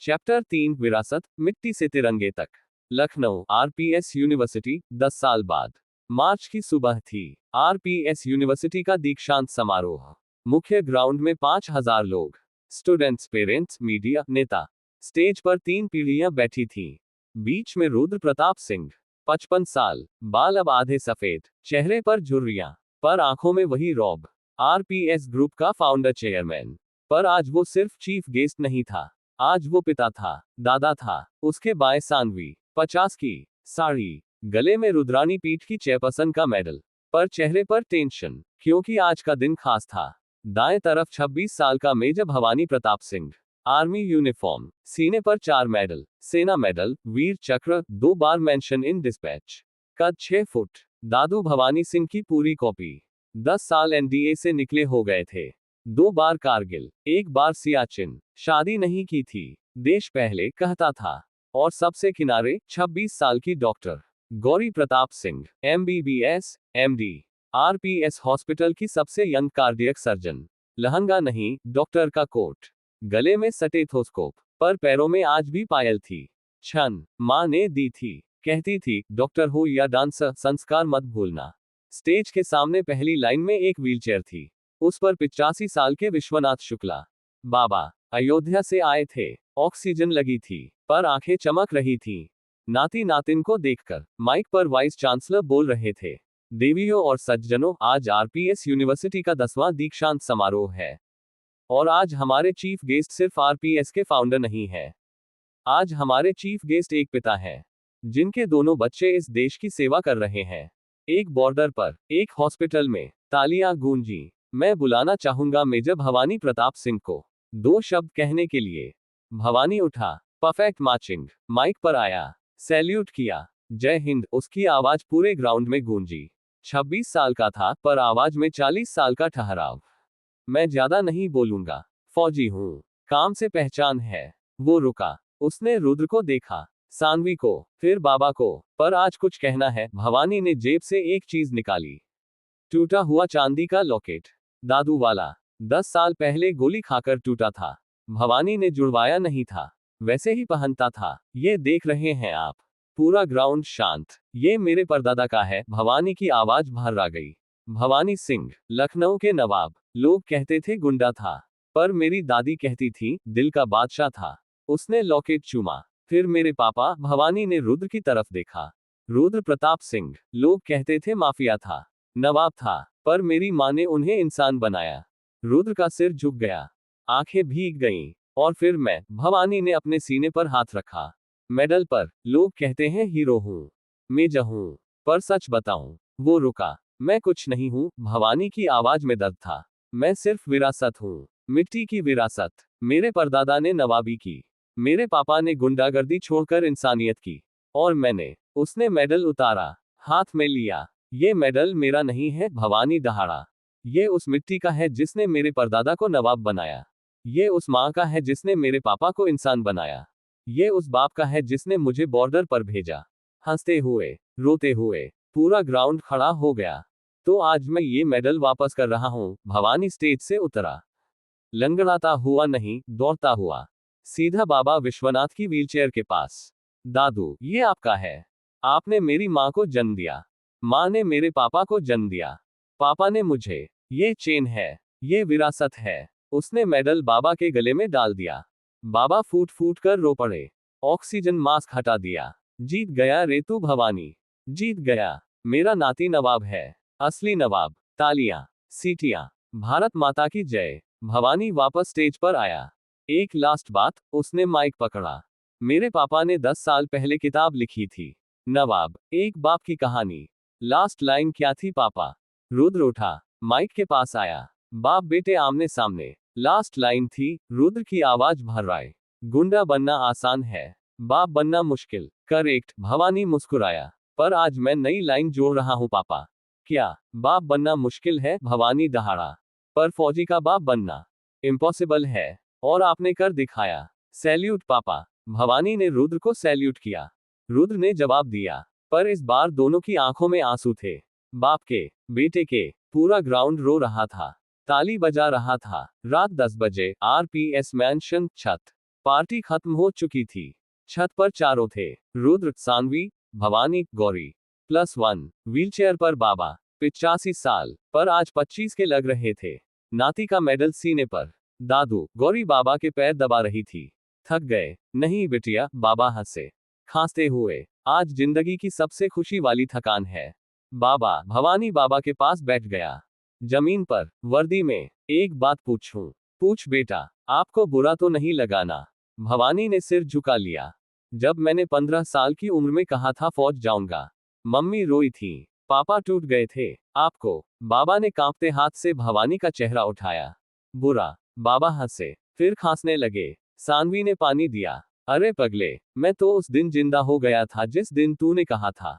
Chapter 3 विरासत, मिट्टी से तिरंगे तक। Lucknow, RPS university. 10 साल बाद मार्च की सुबह थी। आरपीएस यूनिवर्सिटी का दीक्षांत समारोह। मुख्य ग्राउंड में 5000 लोग, स्टूडेंट्स, पेरेंट्स, मीडिया, नेता। स्टेज पर 3 पीढ़ियां बैठी थीं। बीच में रुद्र प्रताप सिंह, 55 साल, बाल अब आधे सफेद, चेहरे पर झुर्रियां, पर आंखों में वही रौब। आरपीएस ग्रुप का फाउंडर चेयरमैन। पर आज वो सिर्फ चीफ गेस्ट नहीं था, आज वो पिता था, दादा था। उसके बाएं सानवी, 50 की साड़ी, गले में रुद्रानी पीठ की चेयरपर्सन का मेडल, पर चेहरे पर टेंशन, क्योंकि आज का दिन खास था। दाएं तरफ 26 साल का major Bhavani Pratap Singh, army uniform, सीने पर 4 मेडल, सेना मेडल, वीर चक्र, 2 बार मेंशन इन डिस्पैच, कद 6 फुट। दादू भवानी सिंह की पूरी कॉपी। 10 साल एनडीए से निकले हो गए थे। 2 बार कारगिल, 1 बार सियाचिन, शादी नहीं की थी, देश पहले कहता था। और सबसे किनारे 26 साल की doctor Gauri Pratap Singh, MBBS, MD, RPS hospital की सबसे यंग कार्डियक सर्जन। लहंगा नहीं, डॉक्टर का कोट, गले में स्टेथोस्कोप, पर पैरों में आज भी पायल थी। क्षण मां ने दी थी, कहती थी, डॉक्टर हो या डांसर, संस्कार मत भूलना। स्टेज के सामने पहली लाइन में एक व्हीलचेयर थी, उस पर 85 साल के विश्वनाथ शुक्ला बाबा अयोध्या से आए थे। ऑक्सीजन लगी थी, पर आंखें चमक रही थीं। नाती नातिन को देखकर माइक पर वाइस चांसलर बोल रहे थे, देवियों और सज्जनों, आज आरपीएस यूनिवर्सिटी का 10वां दीक्षांत समारोह है। और आज हमारे चीफ गेस्ट सिर्फ आरपीएस के फाउंडर नहीं है। आज हमारे चीफ गेस्ट एक पिता हैं, जिनके दोनों बच्चे इस देश की सेवा कर रहे हैं। एक बॉर्डर पर, एक हॉस्पिटल में। तालियां गूंजी। मैं बुलाना चाहूंगा मेजर भवानी प्रताप सिंह को, 2 शब्द कहने के लिए। भवानी उठा, परफेक्ट मार्चिंग, माइक पर आया, सैल्यूट किया, जय हिंद। उसकी आवाज पूरे ग्राउंड में गूंजी। 26 साल का था, पर आवाज में 40 साल का ठहराव। मैं ज्यादा नहीं बोलूंगा, फौजी हूं, काम से पहचान है। वो रुका, उसने रुद्र को देखा, सानवी को, फिर बाबा को। पर आज कुछ कहना है। भवानी ने जेब से एक चीज निकाली, टूटा हुआ चांदी का लॉकेट, दादू वाला। 10 साल पहले गोली खाकर टूटा था। भवानी ने जुड़वाया नहीं था, वैसे ही पहनता था। ये देख रहे हैं आप? पूरा ग्राउंड शांत। ये मेरे परदादा का है। भवानी की आवाज बाहर आ गई। भवानी सिंह, लखनऊ के नवाब। लोग कहते थे गुंडा था, पर मेरी दादी कहती थी, दिल का बादशाह था। उसने लॉकेट चूमा, फिर मेरे पापा। भवानी ने रुद्र की तरफ देखा। रुद्र प्रताप सिंह, लोग कहते थे माफिया था, नवाब था, पर मेरी मां ने उन्हें इंसान बनाया। रुद्र का सिर झुक गया, आंखें भीग गईं। और फिर मैं। भवानी ने अपने सीने पर हाथ रखा, मेडल पर। लोग कहते हैं हीरो हूं, मेजर हूं, पर सच बताऊं, वो रुका। मैं कुछ नहीं हूं। भवानी की आवाज में दर्द था। मैं सिर्फ विरासत हूं, मिट्टी की विरासत। मेरे परदादा ने नवाबी की, मेरे पापा ने गुंडागर्दी छोड़कर इंसानियत की, और मैंने। उसने मेडल उतारा, हाथ में लिया। ये मेडल मेरा नहीं है, भवानी दहाड़ा। ये उस मिट्टी का है जिसने मेरे परदादा को नवाब बनाया। ये उस मां का है जिसने मेरे पापा को इंसान बनाया। ये उस बाप का है जिसने मुझे बॉर्डर पर भेजा। हंसते हुए, रोते हुए, पूरा ग्राउंड खड़ा हो गया। तो आज मैं ये मेडल वापस कर रहा हूं। भवानी स्टेज से उतरा, लंगड़ाता हुआ नहीं, दौड़ता हुआ, सीधा बाबा विश्वनाथ की व्हीलचेयर के पास। दादू, ये आपका है। आपने मेरी मां को जन्म दिया, मां ने मेरे पापा को जन्म दिया, पापा ने मुझे। ये चेन है, ये विरासत है। उसने मेडल बाबा के गले में डाल दिया। बाबा फूट फूट कर रो पड़े। ऑक्सीजन मास्क हटा दिया। जीत गया रे तू भवानी, जीत गया। मेरा नाती नवाब है, असली नवाब। तालियां, सीटियां, भारत माता की जय। भवानी वापस स्टेज पर आया। एक लास्ट बात, उसने माइक पकड़ा। मेरे पापा ने 10 साल पहले किताब लिखी थी, नवाब, एक बाप की कहानी। लास्ट लाइन क्या थी पापा? रुद्र उठा, माइक के पास आया। बाप बेटे आमने सामने। लास्ट लाइन थी, रुद्र की आवाज भर आए, गुंडा बनना आसान है, बाप बनना मुश्किल। करेक्ट। भवानी मुस्कुराया, पर आज मैं नई लाइन जोड़ रहा हूं पापा। क्या? बाप बनना मुश्किल है? भवानी दहाड़ा, पर फौजी का बाप बनना इम्पॉसिबल है, और आपने कर दिखाया। सैल्यूट पापा। भवानी ने रुद्र को सैल्यूट किया। रुद्र ने जवाब दिया, पर इस बार दोनों की आंखों में आंसू थे, बाप के, बेटे के। पूरा ग्राउंड रो रहा था, ताली बजा रहा था। रात 10 बजे, आरपीएस मैंशन, छत पार्टी खत्म हो चुकी थी। छत पर चारों थे, रुद्र, सानवी, भवानी, गौरी +1। व्हीलचेयर पर बाबा, 85 साल, पर आज 25 के लग रहे थे। नाती का मेडल सीने पर। दादू, गौरी बाबा के पैर दबा रही थी। थक गए? नहीं बिटिया, बाबा हंसे, खांसते हुए। आज जिंदगी की सबसे खुशी वाली थकान है। बाबा, भवानी बाबा के पास बैठ गया, जमीन पर, वर्दी में। एक बात पूछूं? पूछ बेटा, आपको बुरा तो नहीं लगाना? भवानी ने सिर झुका लिया। जब मैंने 15 साल की उम्र में कहा था फौज जाऊंगा, मम्मी रोई थी, पापा टूट गए थे। आपको? बाबा ने कांपते हाथ से भवानी का चेहरा उठाया। बुरा? बाबा हंसे, फिर खांसने लगे। सानवी ने पानी दिया। अरे पगले, मैं तो उस दिन जिंदा हो गया था जिस दिन तूने कहा था।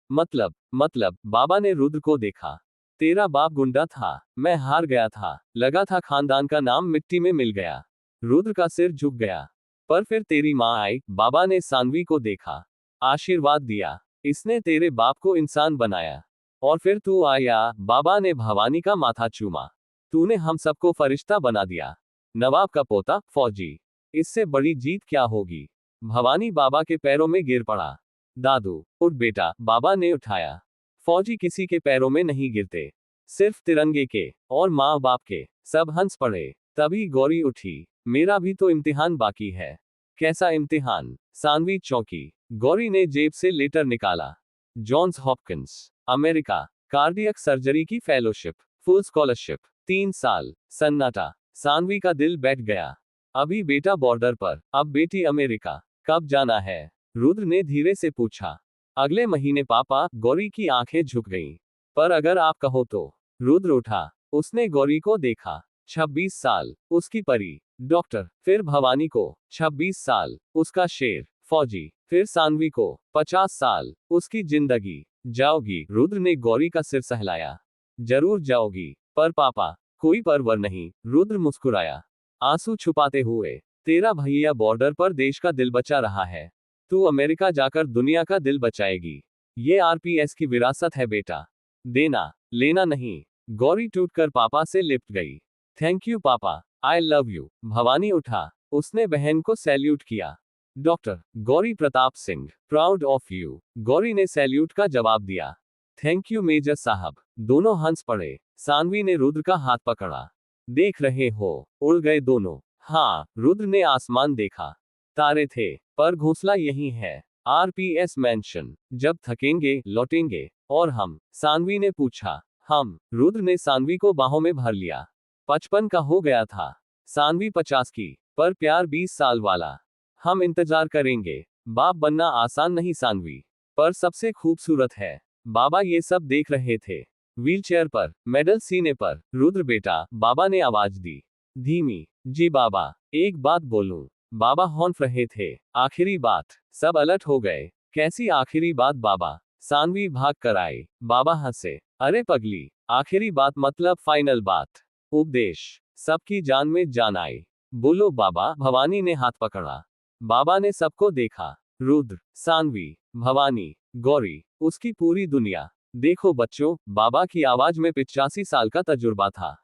मतलब, बाबा ने रुद्र को देखा। तेरा बाप गुंडा था, मैं हार गया था, लगा था खानदान का नाम मिट्टी में मिल गया। रुद्र का सिर झुक गया। पर फिर तेरी माँ आई, बाबा ने सानवी को देखा, आशीर्वाद दिया, इसने तेरे बाप को इंसान बनाया। और फिर तू आया, बाबा ने भवानी का माथा चूमा। तूने हम सबको फरिश्ता बना दिया। नवाब का पोता, फौजी। इससे बड़ी जीत क्या होगी? भवानी बाबा के पैरों में गिर पड़ा। दादू, उठ बेटा, बाबा ने उठाया। फौजी किसी के पैरों में नहीं गिरते, सिर्फ तिरंगे के, और माँ बाप के। सब हंस पड़े। तभी गौरी उठी। मेरा भी तो इम्तिहान बाकी है। कैसा इम्तिहान? सानवी चौंकी। गौरी ने जेब से लेटर निकाला। Johns Hopkins, America, cardiac surgery की फेलोशिप, फुल स्कॉलरशिप, 3 साल। सन्नाटा। सानवी का दिल बैठ गया। अभी बेटा बॉर्डर पर, अब बेटी अमेरिका। कब जाना है? रुद्र ने धीरे से पूछा। अगले महीने पापा। गौरी की आंखें झुक गईं। पर अगर आप कहो तो? रुद्र उठा। उसने गौरी को देखा। 26 साल, उसकी परी। डॉक्टर। फिर भवानी को, 26 साल, उसका शेर, फौजी। फिर सानवी को, 50 साल, उसकी जिंदगी। जाओगी? रुद्र ने गौरी का सिर सहलाया। जरूर जाओगी, पर पापा? कोई परवर नहीं, रुद्र मुस्कुराया, आंसू छुपाते हुए। तेरा भैया बॉर्डर पर देश का दिल बचा रहा है। तू अमेरिका जाकर दुनिया का दिल बचाएगी। ये आरपीएस की विरासत है बेटा। देना, लेना नहीं। गौरी टूटकर पापा से लिपट गई। थैंक यू पापा, आई लव यू। भवानी उठा। उसने बहन को सैल्यूट किया। Doctor Gauri Pratap Singh, proud of you. Gauri ने सैल्यूट का जवाब दिया। थैंक यू मेजर साहब। दोनों हंस पड़े। सानवी ने रुद्र का हाथ पकड़ा। देख रहे हो, उड़ गए दोनों। हाँ, रुद्र ने आसमान देखा। तारे थे, पर घोंसला यही है, आरपीएस मैंशन। जब थकेंगे, लौटेंगे। और हम? सानवी ने पूछा। हम? रुद्र ने सानवी को बाहों में भर लिया। 55 का हो गया था। सानवी 50 की, पर प्यार 20 साल वाला। हम इंतजार करेंगे। बाप बनना आसान नहीं सानवी, पर सबसे खूबसूरत है। बाबा ये सब देख रहे थे। व्हीलचेयर पर, मेडल सीने पर। रुद्र बेटा, बाबा ने आवाज दी, धीमी। जी बाबा, एक बात बोलूं? बाबा हौंफ रहे थे। आखिरी बात। सब अलर्ट हो गए। कैसी आखिरी बात बाबा? सानवी भाग कर आई। बाबा हंसे। अरे पगली, आखिरी बात मतलब फाइनल बात। उपदेश। सबकी जान में जान आई। बोलो बाबा। भवानी ने हाथ पकड़ा। बाबा ने सबको देखा। रुद्र, सानवी, भवानी, गौरी, उसकी पूरी दुनिया। देखो बच्चों, बाबा की आवाज में 85 साल का तजुर्बा था।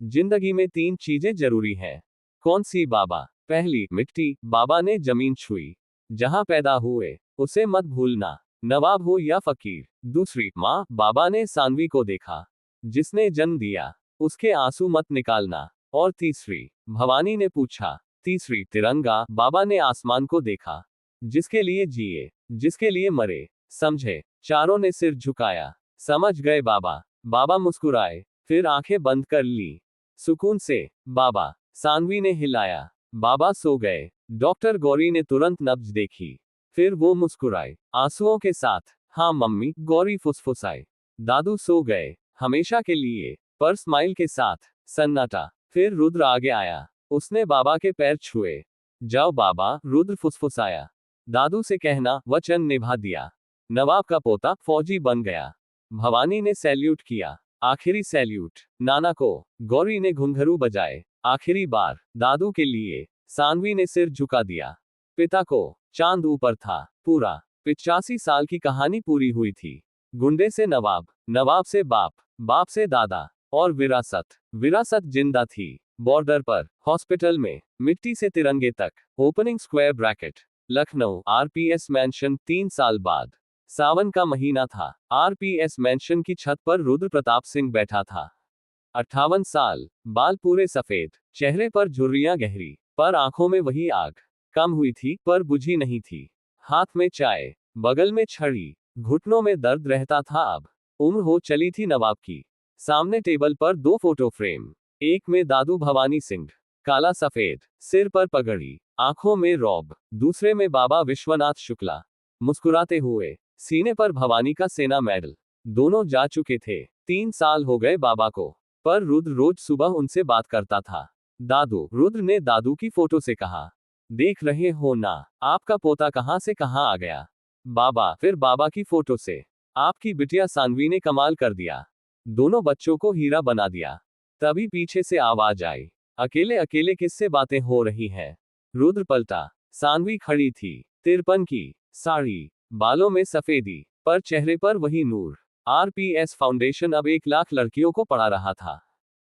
जिंदगी में 3 चीजें जरूरी हैं। कौन सी बाबा? पहली, मिट्टी। बाबा ने जमीन छुई। जहां पैदा हुए, उसे मत भूलना, नवाब हो या फकीर। दूसरी, माँ। बाबा ने सानवी को देखा। जिसने जन्म दिया, उसके आंसू मत निकालना। और तीसरी? भवानी ने पूछा। तीसरी, तिरंगा। बाबा ने आसमान को देखा। जिसके लिए जिए, जिसके लिए मरे। समझे? चारों ने सिर झुकाया। समझ गए बाबा। बाबा मुस्कुराए, फिर आंखें बंद कर ली। सुकून से। बाबा। सानवी ने हिलाया। बाबा सो गए। डॉक्टर गौरी ने तुरंत नब्ज देखी। फिर वो मुस्कुराए, आंसुओं के साथ। हाँ मम्मी, गौरी फुसफुसाए। दादू सो गए, हमेशा के लिए। पर स्माइल के साथ। सन्नाटा। फिर रुद्र आगे आया। उसने बाबा के पैर छुए। जाओ बाबा, रुद्र फुसफुसाया। दादू से कहना, वचन निभा दिया। नवाब का पोता, फौजी बन गया। भवानी ने सैल्यूट किया। आखिरी सैल्यूट। नाना को। गौरी ने घुंघरू बजाए। आखिरी बार। दादू के लिए। सानवी ने सिर झुका दिया। पिता को। चांद ऊपर था, पूरा। 85 साल की कहानी पूरी हुई थी। गुंडे से नवाब, नवाब से बाप, बाप से दादा। और विरासत। विरासत जिंदा थी। बॉर्डर पर, हॉस्पिटल में, मिट्टी से तिरंगे तक, opening square bracket. Lucknow RPS mention 3 साल बाद। सावन का महीना था। आरपीएस मैंशन की छत पर रुद्र प्रताप सिंह बैठा था। 58 साल, बाल पूरे सफेद, चेहरे पर झुर्रियां गहरी, पर आंखों में वही आग। कम हुई थी पर बुझी नहीं थी। हाथ में चाय, बगल में छड़ी, घुटनों में दर्द रहता था अब। उम्र हो चली थी नवाब की। सामने टेबल पर 2 फोटो फ्रेम, एक में दादू भवानी सिंह, काला सफेद, सिर पर पगड़ी, आंखों में रौब, दूसरे में बाबा विश्वनाथ शुक्ला, मुस्कुराते हुए, सीने पर भवानी का सेना मेडल। दोनों जा चुके थे। 3 साल हो गए बाबा को, पर रुद्र रोज सुबह उनसे बात करता था। दादू, रुद्र ने दादू की फोटो से कहा, देख रहे हो ना, आपका पोता कहां से कहां आ गया। बाबा, फिर बाबा की फोटो से, आपकी बिटिया सानवी ने कमाल कर दिया। दोनों बच्चों को हीरा बना दिया। तभी पीछे से आवाज आई, अकेले अकेले किससे बातें हो रही हैं। रुद्र पलटा। सानवी खड़ी थी, 53 की साड़ी, बालों में सफेदी, पर चेहरे पर वही नूर। आरपीएस फाउंडेशन अब 1 लाख लड़कियों को पढ़ा रहा था।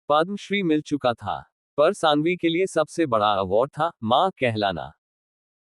पद्मश्री मिल चुका था, पर सानवी के लिए सबसे बड़ा अवार्ड था मां कहलाना।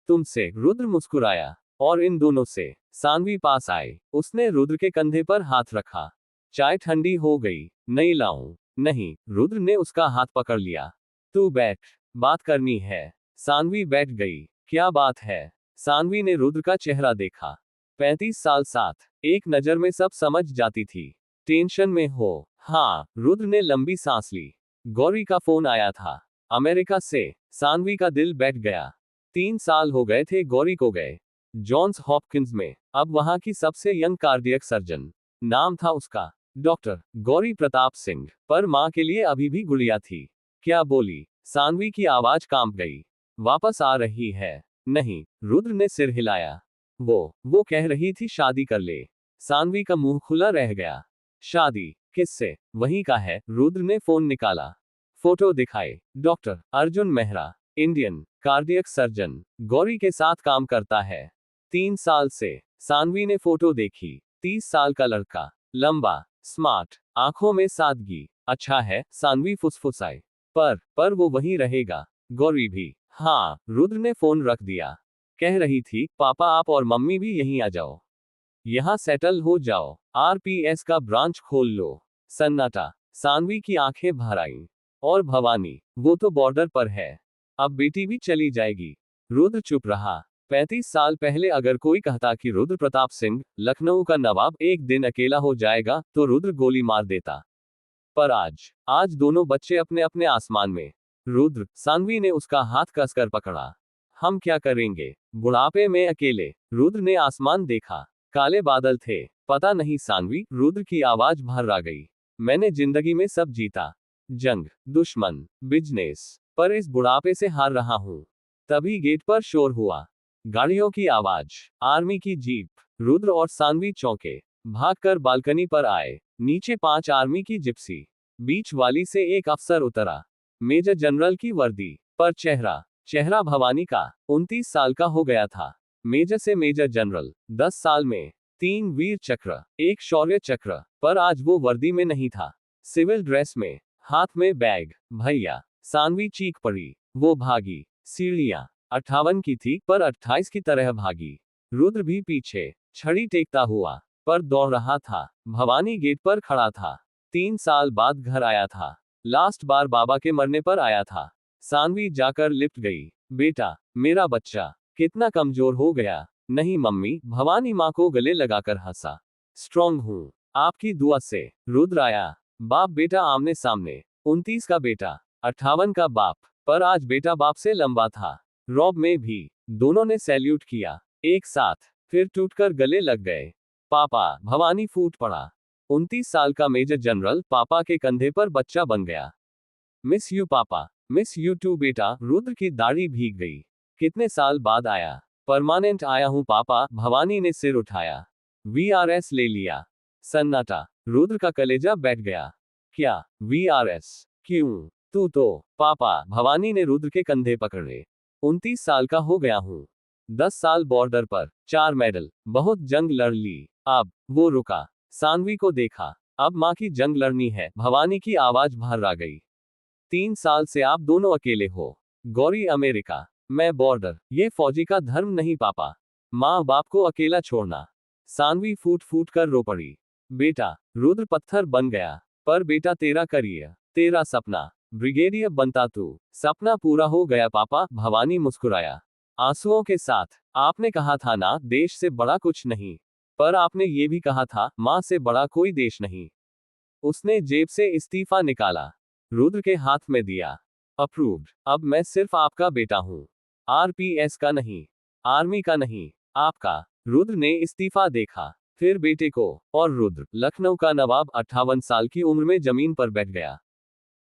तुमसे, रुद्र मुस्कुराया, और इन दोनों से। सानवी पास आई, उसने रुद्र के कंधे पर हाथ रखा। चाय ठंडी हो गई, नहीं लाऊं? नहीं, रुद्र ने उसका हाथ पकड़ लिया। तू बैठ, बात करनी है। सानवी बैठ गई। क्या बात है? सानवी ने रुद्र का चेहरा देखा। 35 साल साथ, एक नजर में सब समझ जाती थी। टेंशन में हो? हाँ, रुद्र ने लंबी सांस ली। गौरी का फोन आया था, अमेरिका से। सानवी का दिल बैठ गया। 3 साल हो गए थे गौरी को गए, जॉन्स हॉपकिंस में, अब वहां की सबसे यंग कार्डियक सर्जन। नाम था उसका, डॉक्टर गौरी प्रताप सिंह। पर मां के लिए अभी भी गुड़िया थी। क्या बोली? सानवी की आवाज कांप गई। वापस आ रही है? नहीं, रुद्र ने सिर हिलाया। वो कह रही थी शादी कर ले। सानवी का मुंह खुला रह गया। शादी किससे? वहीं का है। रुद्र ने फोन निकाला, फोटो दिखाए। Doctor Arjun Mehra, Indian cardiac surgeon, Gauri के साथ काम करता है 3 साल से। सानवी ने फोटो देखी। 30 साल का लड़का, लंबा, स्मार्ट, आंखों में सादगी। अच्छा है, सानवी फुसफुसाई। पर वो वहीं रहेगा। गौरी भी। हाँ, रुद्र ने फोन रख दिया। कह रही थी, पापा आप और मम्मी भी यहीं आ जाओ, यहां सेटल हो जाओ, आरपीएस का ब्रांच खोल लो। सन्नाटा। सानवी की आंखें भर आईं। और भवानी, वो तो बॉर्डर पर है, अब बेटी भी चली जाएगी। रुद्र चुप रहा। 35 साल पहले अगर कोई कहता कि रुद्र प्रताप सिंह, लखनऊ का नवाब, एक दिन अकेला हो जाएगा, तो रुद्र गोली मार देता। पर आज दोनों बच्चे अपने अपने आसमान में। रुद्र, सानवी ने उसका हाथ कसकर पकड़ा। हम क्या करेंगे बुढ़ापे में अकेले? रुद्र ने आसमान देखा, काले बादल थे। पता नहीं सानवी, रुद्र की आवाज भर आ गई। मैंने जिंदगी में सब जीता, जंग, दुश्मन, बिजनेस, पर इस बुढ़ापे से हार रहा हूं। तभी गेट पर शोर हुआ, गाड़ियों की आवाज, आर्मी की जीप। रुद्र और सानवी चौंके, भागकर बालकनी पर आए। नीचे 5 आर्मी की जिप्सी, बीच वाली से एक अफसर उतरा, मेजर जनरल की वर्दी, पर चेहरा भवानी का। 29 साल का हो गया था। मेजर से मेजर जनरल, 10 साल में 3 वीर चक्र, 1 शौर्य चक्र, पर आज वो वर्दी में नहीं था, सिविल ड्रेस में, हाथ में बैग। भैया, सानवी चीख पड़ी। वो भागी। सीढ़ियां 58 की थी, पर 28 की तरह भागी। रुद्र भी पीछे, छड़ी टेकता हुआ, पर दौड़ रहा था। भवानी गेट पर खड़ा था। 3 साल बाद घर आया था। लास्ट बार बाबा के मरने पर आया था। सानवी जाकर लिपट गई। बेटा, मेरा बच्चा कितना कमजोर हो गया। नहीं मम्मी, भवानी माँ को गले लगाकर हंसा। स्ट्रॉन्ग हूँ, आपकी दुआ से। रुद्र आया। बाप बेटा आमने सामने। 29 का बेटा, 58 का बाप, पर आज बेटा बाप से लंबा था। रॉब में भी। दोनों ने सैल्यूट किया, एक साथ, फिर टूटकर गले लग गए। पापा, भवानी फूट पड़ा। 29 साल का मेजर जनरल पापा के कंधे पर बच्चा बन गया। मिस यू पापा। मिस यू टू बेटा। रुद्र की दाढ़ी भीग गई। कितने साल बाद आया? परमानेंट आया हूं पापा। भवानी ने सिर उठाया। वीआरएस ले लिया। सन्नाटा। रुद्र का कलेजा बैठ गया। क्या वीआरएस? क्यों? तू तो। पापा, भवानी ने रुद्र के कंधे पकड़े। 29 साल का हो गया हूं। 10 साल बॉर्डर पर, 4 मेडल, बहुत जंग लड़ ली। अब वो रुका। सानवी को देखा। अब मां की जंग लड़नी है। भवानी की आवाज भर आ गई। 3 साल से आप दोनों अकेले हो। गौरी अमेरिका, मैं बॉर्डर। ये फौजी का धर्म नहीं पापा। माँ बाप को अकेला छोड़ना। सानवी फूट फूट कर रो पड़ी। बेटा, रुद्र पत्थर बन गया। पर बेटा तेरा करियर, तेरा सपना, ब्रिगेडियर बनता तू। सपना पूरा हो गया पापा, भवानी मुस्कुराया आंसुओं के साथ। आपने कहा था ना, देश से बड़ा कुछ नहीं। पर आपने ये भी कहा था, माँ से बड़ा कोई देश नहीं। उसने जेब से इस्तीफा निकाला, रुद्र के हाथ में दिया। अप्रूव्ड। अब मैं सिर्फ आपका बेटा हूँ। आरपीएस का नहीं, आर्मी का नहीं, आपका। रुद्र ने इस्तीफा देखा, फिर बेटे को, और रुद्र, लखनऊ का नवाब, 58 साल की उम्र में जमीन पर बैठ गया।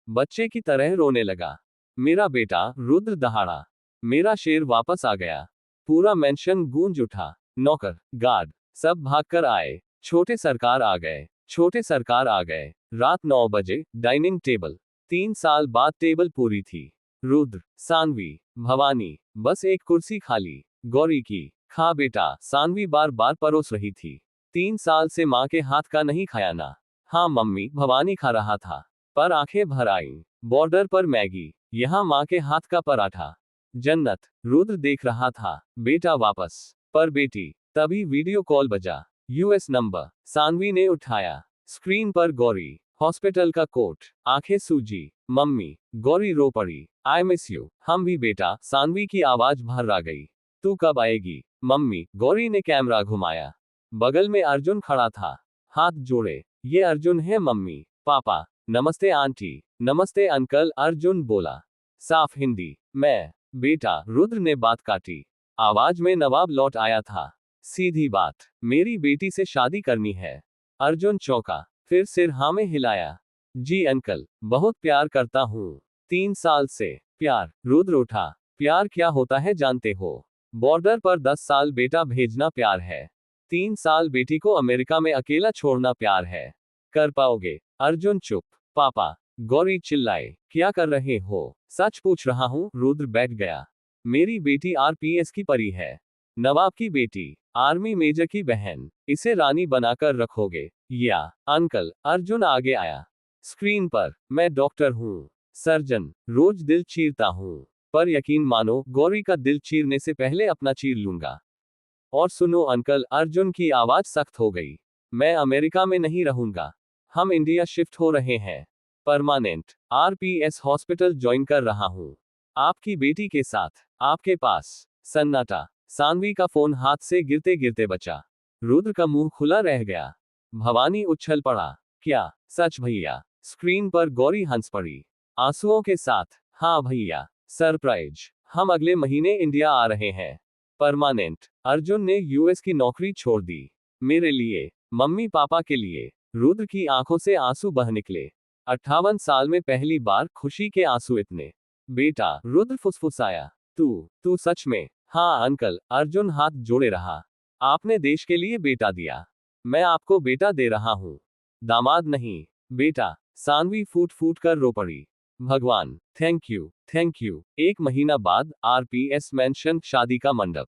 बच्चे की तरह रोने लगा। मेरा बेटा, रुद्र दहाड़ा। मेरा शेर वापस आ गया। पूरा मेंशन गूंज उठा। नौकर, गार्ड, सब भागकर आए। छोटे सरकार आ गए, छोटे सरकार आ गए। रात 9 बजे, डाइनिंग टेबल। 3 साल बाद टेबल पूरी थी। रुद्र, सानवी, भवानी, बस एक कुर्सी खाली। गौरी की, खा बेटा, सानवी बार बार परोस रही थी। 3 साल से माँ के हाथ का नहीं खाया ना। हाँ मम्मी, भवानी खा रहा था, पर आंखें भर आईं। बॉर्डर पर मैगी, यहाँ माँ के हाथ का पराठा। जन्नत। रुद्र देख रहा था, बेटा वापस। पर बेटी, तभी वीडियो कॉल बजा। US number. सानवी ने उठाया। स्क्रीन पर गौरी, हॉस्पिटल का कोट, आंखें सूजी। मम्मी, गौरी रो पड़ी। I miss you. हम भी बेटा, सानवी की आवाज भर आ गई। तू कब आएगी मम्मी? गौरी ने कैमरा घुमाया। बगल में अर्जुन खड़ा था, हाथ जोड़े। ये अर्जुन है मम्मी। पापा, नमस्ते आंटी, नमस्ते अंकल, अर्जुन बोला। साफ हिंदी। मैं। बेटा, रुद्र ने बात काटी। आवाज में नवाब लौट आया था। सीधी बात, मेरी बेटी से शादी करनी है। अर्जुन चौंका, फिर सिर हाँ में हिलाया। जी अंकल, बहुत प्यार करता हूँ। 3 साल से। प्यार? रुद्र उठा। प्यार क्या होता है जानते हो? बॉर्डर पर 10 साल बेटा भेजना प्यार है। 3 साल बेटी को अमेरिका में अकेला छोड़ना प्यार है। कर पाओगे? अर्जुन चुप। पापा, गौरी चिल्लाए, क्या कर रहे हो? सच पूछ रहा हूँ, रुद्र बैठ गया। मेरी बेटी आरपीएस की परी है। नवाब की बेटी, आर्मी मेजर की बहन। इसे रानी बनाकर रखोगे या? अंकल, अर्जुन आगे आया। स्क्रीन पर, मैं डॉक्टर हूँ, सर्जन, रोज दिल चीरता हूँ। पर यकीन मानो, गौरी का दिल चीरने से पहले अपना चीर लूंगा। और सुनो अंकल, अर्जुन की आवाज सख्त हो गई। मैं अमेरिका में नहीं रहूंगा। हम इंडिया शिफ्ट हो रहे हैं। परमानेंट। आरपीएस हॉस्पिटल ज्वाइन कर रहा हूं। आपकी बेटी के साथ। आपके पास। सन्नाटा। सानवी का फोन हाथ से गिरते गिरते बचा। रुद्र का मुंह खुला रह गया। भवानी उछल पड़ा। क्या? सच भैया? स्क्रीन पर गौरी हंस पड़ी, आंसुओं के साथ। हाँ भैया, सरप्राइज। हम अगले महीने इंडिया आ रहे हैं। परमानेंट। अर्जुन ने यूएस की नौकरी छोड़ दी। मेरे लिए, मम्मी पापा के लिए। रुद्र की आंखों से आंसू बह निकले। 58 साल में पहली बार खुशी के आंसू इतने। बेटा, रुद्र फुसफुसाया। तू सच में? हाँ अंकल, अर्जुन हाथ जोड़े रहा। आपने देश के लिए बेटा दिया। मैं आपको बेटा दे रहा हूँ, दामाद नहीं। बेटा, सानवी फूट फूट कर रो पड़ी। भगवान, थैंक यू, थैंक यू। 1 महीना बाद, आरपीएस मेंशन, शादी का मंडप।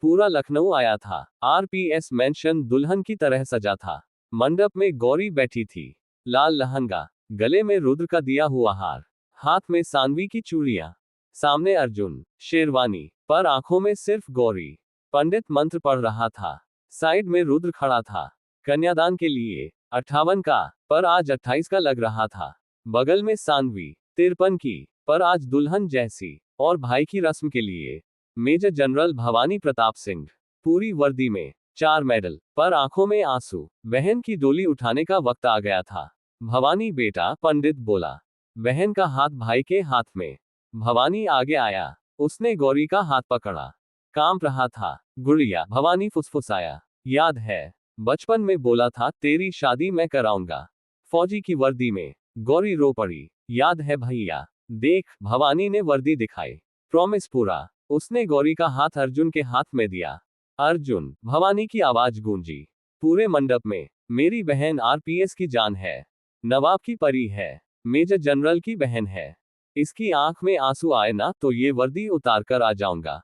पूरा लखनऊ आया था। आरपीएस मेंशन दुल्हन की तरह सजा था। मंडप में गौरी बैठी थी। लाल लहंगा, गले में रुद्र का दिया हुआ हार, हाथ में सानवी की चूड़ियां। सामने अर्जुन, शेरवानी, पर आंखों में सिर्फ गौरी। पंडित मंत्र पढ़ रहा था। साइड में रुद्र खड़ा था। कन्यादान के लिए 58 का, पर आज 28 का लग रहा था। बगल में सानवी, 53 की, पर आज दुल्हन जैसी। और भाई की रस्म के लिए मेजर जनरल भवानी प्रताप सिंह, पूरी वर्दी में, 4 मेडल, पर आंखों में आंसू। बहन की डोली उठाने का वक्त आ गया था। भवानी बेटा, पंडित बोला। बहन का हाथ भाई के हाथ में। भवानी आगे आया। उसने गौरी का हाथ पकड़ा। कांप रहा था। गुड़िया, भवानी फुसफुसाया। याद है, बचपन में बोला था तेरी शादी मैं कराऊंगा। फौजी की वर्दी में। गौरी रो पड़ी। याद है भैया। देख, भवानी ने वर्दी दिखाई। प्रॉमिस पूरा। उसने गौरी का हाथ अर्जुन के हाथ में दिया। अर्जुन, भवानी की आवाज गूंजी पूरे मंडप में। मेरी बहन आरपीएस की जान है। नवाब की परी है। मेजर जनरल की बहन है। इसकी आंख में आंसू आए ना, तो ये वर्दी उतार कर आ जाऊंगा।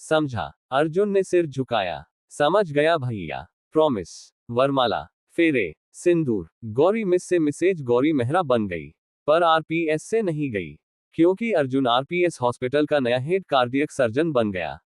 समझा? अर्जुन ने सिर झुकाया। समझ गया भैया। प्रॉमिस। वरमाला, फेरे, सिंदूर। गौरी मिस से मिसेज गौरी मेहरा बन गई। पर आरपीएस से नहीं गई, क्योंकि अर्जुन आरपीएस हॉस्पिटल का नया हेड कार्डियक सर्जन बन गया।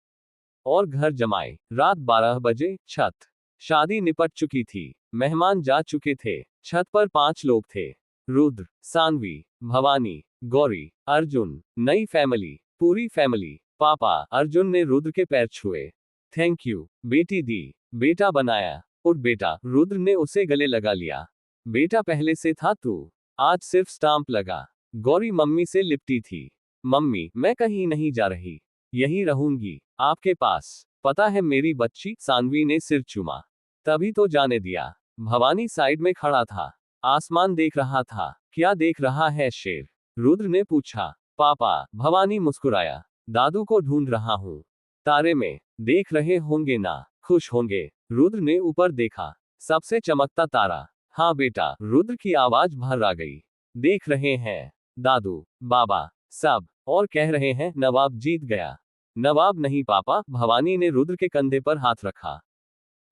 और घर जमाए। रात 12 बजे छत। शादी निपट चुकी थी, मेहमान जा चुके थे। छत पर 5 लोग थे। रुद्र, सानवी, भवानी, गौरी, अर्जुन, नई फैमिली, पूरी फैमिली। पापा। अर्जुन ने रुद्र के पैर छुए। थैंक यू, बेटी दी, बेटा बनाया। उठ बेटा, रुद्र ने उसे गले लगा लिया। बेटा पहले से था तू, आज सिर्फ स्टाम्प लगा। गौरी मम्मी से लिपटी थी। मम्मी, मैं कहीं नहीं जा रही, यहीं रहूंगी, आपके पास। पता है मेरी बच्ची, सानवी ने सिर चूमा। तभी तो जाने दिया। भवानी साइड में खड़ा था, आसमान देख रहा था। क्या देख रहा है शेर? रुद्र ने पूछा। पापा। भवानी मुस्कुराया। दादू को ढूंढ रहा हूं। तारे में। देख रहे होंगे ना, खुश होंगे। रुद्र ने ऊपर देखा। सबसे चमकता तारा। हाँ बेटा, रुद्र की आवाज भर आ गई। देख रहे हैं दादू, बाबा, सब, और कह रहे हैं नवाब जीत गया। नवाब नहीं पापा, भवानी ने रुद्र के कंधे पर हाथ रखा।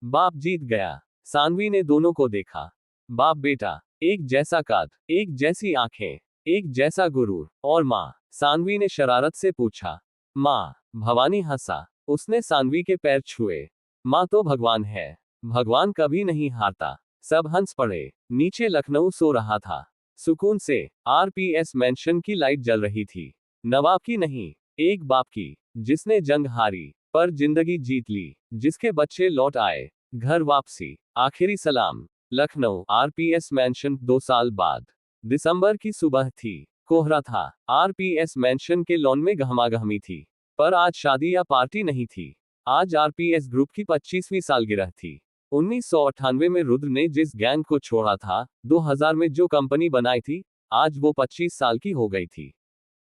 बाप जीत गया। सानवी ने दोनों को देखा। बाप बेटा, एक जैसा कद, एक जैसी आंखें, एक जैसा गुरूर। और माँ? सानवी ने शरारत से पूछा। माँ। भवानी हंसा। उसने सानवी के पैर छुए। माँ तो भगवान है, भगवान कभी नहीं हारता। सब हंस पड़े। नीचे लखनऊ सो रहा था सुकून से। आरपीएस मैंशन की लाइट जल रही थी। नवाब की नहीं, एक बाप की, जिसने जंग हारी पर जिंदगी जीत ली, जिसके बच्चे लौट आए, घर वापसी। आखिरी सलाम। Lucknow, RPS mention. 2 साल बाद दिसंबर की सुबह थी। कोहरा था। आरपीएस मैंशन के लॉन में गहमागहमी थी। पर आज शादी या पार्टी नहीं थी। आज आरपीएस ग्रुप की 25वीं सालगिरह थी। 1998 में रुद्र ने जिस गैंग को छोड़ा था, 2000 में जो कंपनी बनाई थी, आज वो 25 साल की हो गई थी।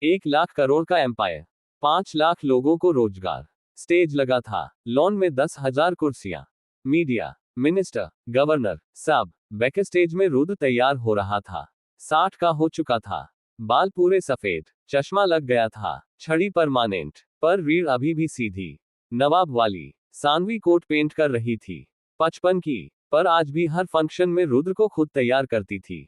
1 लाख करोड़ का एम्पायर, 5 लाख लोगों को रोजगार। स्टेज लगा था, लॉन में 10,000 कुर्सियां। मीडिया, मिनिस्टर, गवर्नर, सब। बैक स्टेज में रुद्र तैयार हो रहा था। 60 का हो चुका था। बाल पूरे सफेद, चश्मा लग गया था, छड़ी परमानेंट, पर रीढ़ अभी भी सीधी, नवाब वाली। सानवी कोट पेंट कर रही थी, 55 की, पर आज भी हर फंक्शन में रुद्र को खुद तैयार करती थी।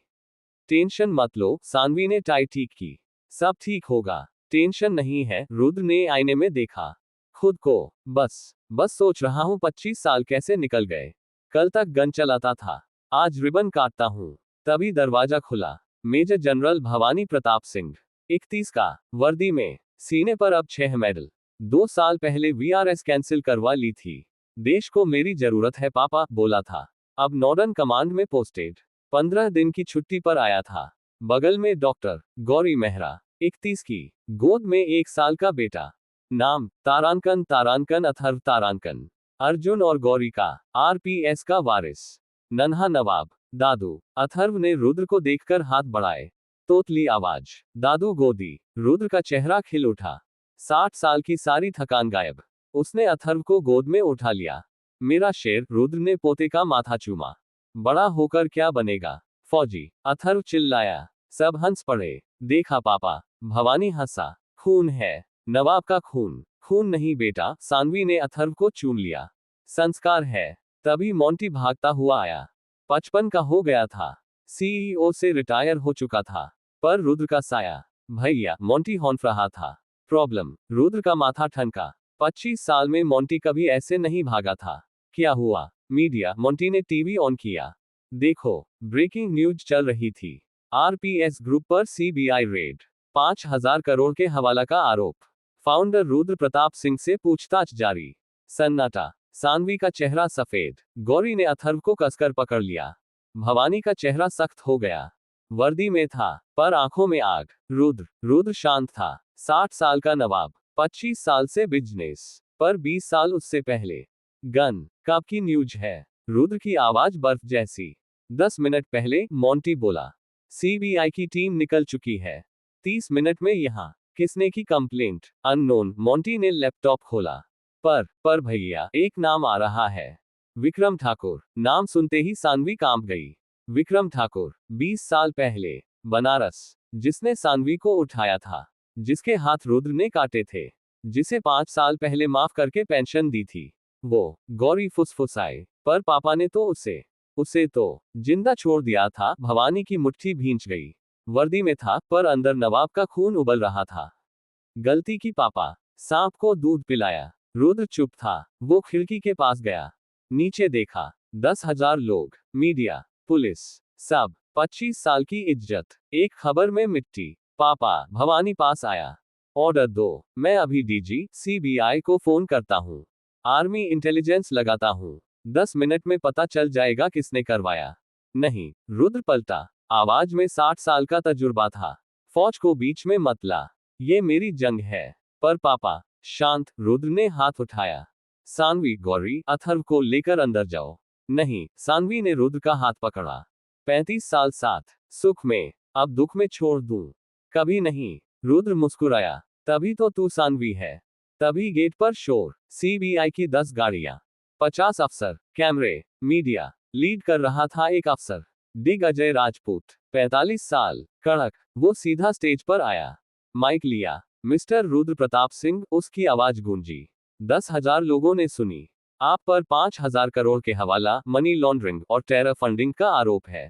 टेंशन मत लो, सानवी ने टाई ठीक की। सब ठीक होगा, टेंशन नहीं है, रुद्र ने आईने में देखा खुद को। बस सोच रहा हूं 25 साल कैसे निकल गए। कल तक गन चलाता था, आज रिबन काटता हूं। तभी दरवाजा खुला। मेजर जनरल भवानी प्रताप सिंह, 31 का, वर्दी में, सीने पर अब 6 मेडल। 2 साल पहले वीआरएस कैंसिल करवा ली थी। देश को मेरी जरूरत है पापा, बोला था। अब नॉर्दर्न कमांड में पोस्टेड। 15 दिन की छुट्टी पर आया था। बगल में डॉक्टर गौरी मेहरा, 31 की, गोद में 1 साल का बेटा। नाम तारांकन, तारांकन अथर्व तारांकन। अर्जुन और गौरी का, आरपीएस का वारिस। नन्हा नवाब। दादू। अथर्व ने रुद्र को देखकर हाथ बढ़ाए। तोतली आवाज। दादू गोदी। रुद्र का चेहरा खिल उठा। 60 साल की सारी थकान गायब। उसने अथर्व को गोद में उठा लिया। मेरा शेर, रुद्र ने पोते का माथा चूमा। बड़ा होकर क्या बनेगा? फौजी। अथर्व चिल्लाया। सब हंस पड़े। देखा पापा? भवानी हंसा। खून है, नवाब का खून। खून नहीं बेटा, सानवी ने अथर्व को चूम लिया। संस्कार है। तभी मोंटी भागता हुआ आया। 55 का हो गया था, सीईओ से रिटायर हो चुका था, पर रुद्र का साया। भैया, मोंटी हौंफ रहा था। प्रॉब्लम? रुद्र का माथा ठनका। 25 साल में मोंटी कभी ऐसे नहीं भागा था। क्या हुआ? मीडिया। मोंटी ने टीवी ऑन किया। देखो, ब्रेकिंग न्यूज चल रही थी। आरपीएस ग्रुप पर सीबीआई रेड, 5,000 करोड़ के हवाला का आरोप। फाउंडर रुद्र प्रताप सिंह से पूछताछ जारी। सन्नाटा। सानवी का चेहरा सफेद। गौरी ने अथर्व को कसकर पकड़ लिया। भवानी का चेहरा सख्त हो गया। वर्दी में था, पर आंखों में आग। रुद्र शांत था। 60 साल का नवाब, 25 साल से बिजनेस, पर 20 साल उससे पहले गन। कब की न्यूज है? रुद्र की आवाज बर्फ जैसी। 10 मिनट पहले, मोंटी बोला। सीबीआई की टीम निकल चुकी है। 30 मिनट में यहां। किसने की कंप्लेंट? अननोन। मोंटी ने लैपटॉप खोला। पर भैया, एक नाम आ रहा है। विक्रम ठाकुर। नाम सुनते ही सानवी कांप गई। विक्रम ठाकुर, 20 साल पहले, बनारस, जिसने सानवी को उठाया था, जिसके हाथ रुद्र ने काटे थे, जिसे 5 साल पहले माफ करके पेंशन दी थी। वो। गौरी फुसफुसाए। पर पापा ने तो उसे तो जिंदा छोड़ दिया था। भवानी की मुट्ठी भींच गई। वर्दी में था, पर अंदर नवाब का खून उबल रहा था। गलती की पापा। सांप को दूध पिलाया। रुद्र चुप था। वो खिड़की के पास गया। नीचे देखा। 10,000 लोग, मीडिया, पुलिस, सब। 25 साल की इज्जत एक खबर में मिट्टी। पापा, भवानी पास आया। ऑर्डर दो। मैं अभी डीजी, सीबीआई को फोन करता हूँ। आर्मी इंटेलिजेंस लगाता हूँ। 10 मिनट में पता चल जाएगा किसने करवाया। नहीं, रुद्र पलटा। आवाज में 60 साल का तजुर्बा था। फौज को बीच में मत ला। ये मेरी जंग है। पर पापा। शांत, रुद्र ने हाथ उठाया। सानवी, गौरी, अथर्व को लेकर अंदर जाओ। नहीं, सानवी ने रुद्र का हाथ पकड़ा। 35 साल साथ, सुख में, अब दुख में छोड़ दूं। कभी नहीं। रुद्र मुस्कुराया। तभी तो तू सानवी है। तभी गेट पर शोर। सीबीआई की 10 गाड़ियां, 50 अफसर, कैमरे, मीडिया। लीड कर रहा था एक अफसर, दिग अजय राजपूत, 45 साल, कड़क। वो सीधा स्टेज पर आया। माइक लिया। मिस्टर रुद्र प्रताप सिंह, उसकी आवाज गूंजी। 10,000 लोगों ने सुनी। आप पर 5,000 करोड़ के हवाला, मनी लॉन्ड्रिंग और टेरर फंडिंग का आरोप है।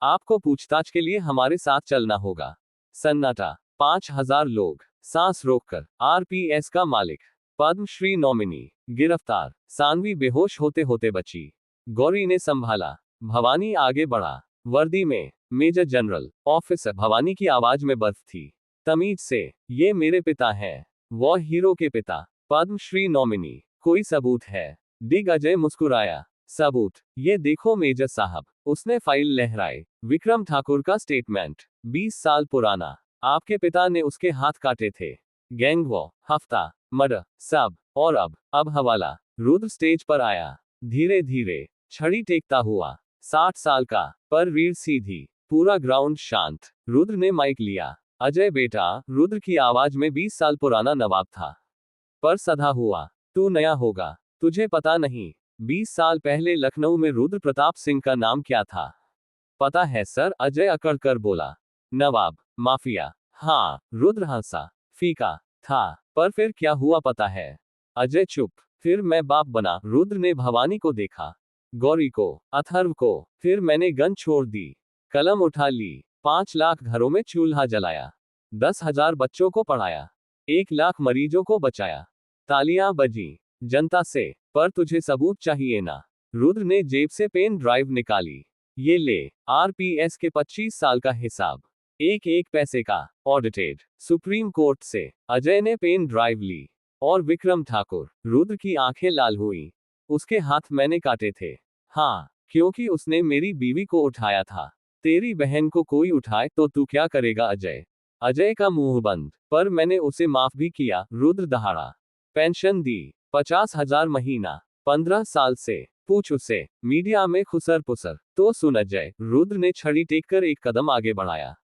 आपको पूछताछ के लिए हमारे साथ चलना होगा। सन्नाटा। 5,000 लोग, सांस रोककर। आरपीएस का मालिक, पद्मश्री नॉमिनी, गिरफ्तार। सानवी बेहोश होते होते बची। गौरी ने संभाला। भवानी आगे बढ़ा। वर्दी में, मेजर जनरल, ऑफिसर। भवानी की आवाज में बर्फ थी। तमीज से, ये मेरे पिता हैं। वो हीरो के पिता। पद्मश्री नॉमिनी। कोई सबूत है? दिग अजय मुस्कुराया। सबूत, ये देखो मेजर साहब। उसने फाइल लहराई। विक्रम ठाकुर का स्टेटमेंट, 20 साल पुराना। आपके पिता ने उसके हाथ काटे थे। गैंग वॉर, हफ्ता, मर्डर, सब। और अब हवाला। रुद्र स्टेज पर आया। धीरे धीरे, छड़ी टेकता हुआ। 60 साल का, पर रीढ़ सीधी। पूरा ग्राउंड शांत। रुद्र ने माइक लिया। अजय बेटा, रुद्र की आवाज में 20 साल पुराना नवाब था, पर सधा हुआ। तू नया होगा। तुझे पता नहीं, 20 साल पहले लखनऊ में रुद्र प्रताप सिंह का नाम क्या था? पता है सर, अजय अकड़ कर बोला। नवाब, माफिया। हाँ, रुद्र हंसा। फीका था, पर फिर क्या हुआ पता है? अजय चुप। फिर मैं बाप बना। रुद्र ने भवानी को देखा, गौरी को, अथर्व को। फिर मैंने गन छोड़ दी, कलम उठा ली। 5 लाख घरों में चूल्हा जलाया। 10,000 बच्चों को पढ़ाया। 1 लाख मरीजों को बचाया। तालियां बजी जनता से। पर तुझे सबूत चाहिए ना? रुद्र ने जेब से पेन ड्राइव निकाली। ये ले, आरपीएस के 25 साल का हिसाब, एक एक पैसे का, ऑडिटेड, सुप्रीम कोर्ट से। अजय ने पेन ड्राइव ली। और विक्रम ठाकुर। रुद्र की आंखें लाल हुई। उसके हाथ मैंने काटे थे। हाँ, क्योंकि उसने मेरी बीवी को उठाया था। तेरी बहन को कोई उठाए तो तू क्या करेगा अजय? अजय का मुंह बंद। पर मैंने उसे माफ भी किया। रुद्र दहाड़ा। पेंशन दी, 50,000 महीना, 15 साल से। पूछ उसे, मीडिया में खुसर पुसर। तो सुन अजय। रुद्र ने छड़ी टेककर एक कदम आगे बढ़ाया।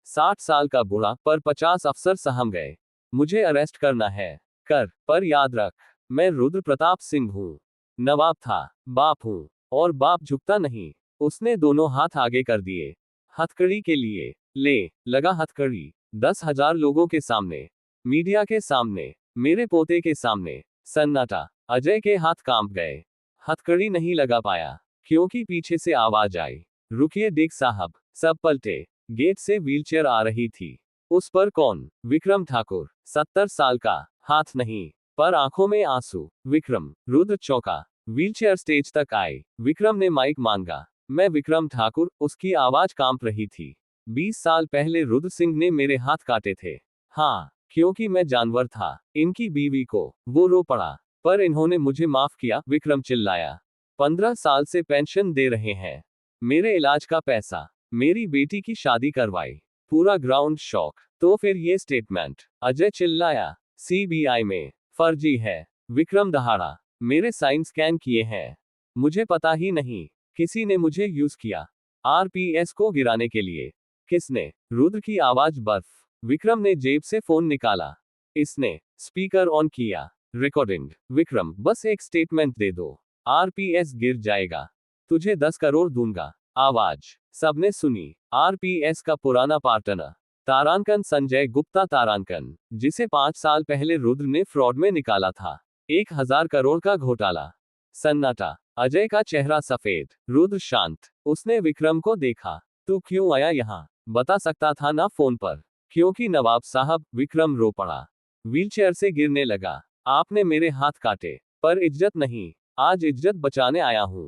60 साल का बूढ़ा, पर 50 अफसर सहम गए। मुझे अरेस्ट करना है, कर, पर याद रख, मैं रुद्र प्रताप सिंह हूं। नवाब था, बाप हूं, और बाप झुकता नहीं। उसने दोनों हाथ आगे कर दिए। हथकड़ी के लिए। ले, लगा हथकड़ी। 10,000 लोगों के सामने, मीडिया के सामने, मेरे पोते के सामने। सन्नाटा। अजय के हाथ कांप गए। हथकड़ी नहीं लगा पाया, क्योंकि पीछे से आवाज आई, रुकिए डिग साहब। सब पलटे। गेट से व्हीलचेयर आ रही थी। उस पर कौन? विक्रम ठाकुर, 70 साल का। हाथ नहीं, पर आंखों में आंसू। विक्रम। रुद्र चौंका। व्हीलचेयर स्टेज तक आई। विक्रम ने माइक मांगा। मैं विक्रम ठाकुर। उसकी आवाज कांप रही थी। 20 साल पहले रुद्र सिंह ने मेरे हाथ काटे थे। हाँ, क्योंकि मैं जानवर था। इनकी बीवी को। वो रो पड़ा। पर इन्होंने मुझे माफ किया, विक्रम चिल्लाया। 15 साल से पेंशन दे रहे हैं। मेरे इलाज का पैसा, मेरी बेटी की शादी करवाई। पूरा ग्राउंड शॉक। तो फिर ये स्टेटमेंट? अजय चिल्लाया। सीबीआई में फर्जी है। विक्रम दहाड़ा। मेरे साइन स्कैन किए हैं। मुझे पता ही नहीं, किसी ने मुझे यूज किया, आरपीएस को गिराने के लिए। किसने? रुद्र की आवाज बर्फ। विक्रम ने जेब से फोन निकाला। इसने स्पीकर ऑन किया। रिकॉर्डिंग। विक्रम, बस एक स्टेटमेंट दे दो, आरपीएस गिर जाएगा। तुझे 10 करोड़ दूंगा। आवाज सबने सुनी। आरपीएस का पुराना पार्टनर, तारांकन, संजय गुप्ता तारांकन, जिसे 5 साल पहले रुद्र ने फ्रॉड में निकाला था। 1,000 करोड़ का घोटाला। सन्नाटा। अजय का चेहरा सफेद। रुद्र शांत। उसने विक्रम को देखा। तू क्यों आया यहाँ? बता सकता था ना फोन पर। क्योंकि नवाब साहब, विक्रम रो पड़ा। व्हीलचेयर से गिरने लगा। आपने मेरे हाथ काटे, पर इज्जत नहीं। आज इज्जत बचाने आया हूं।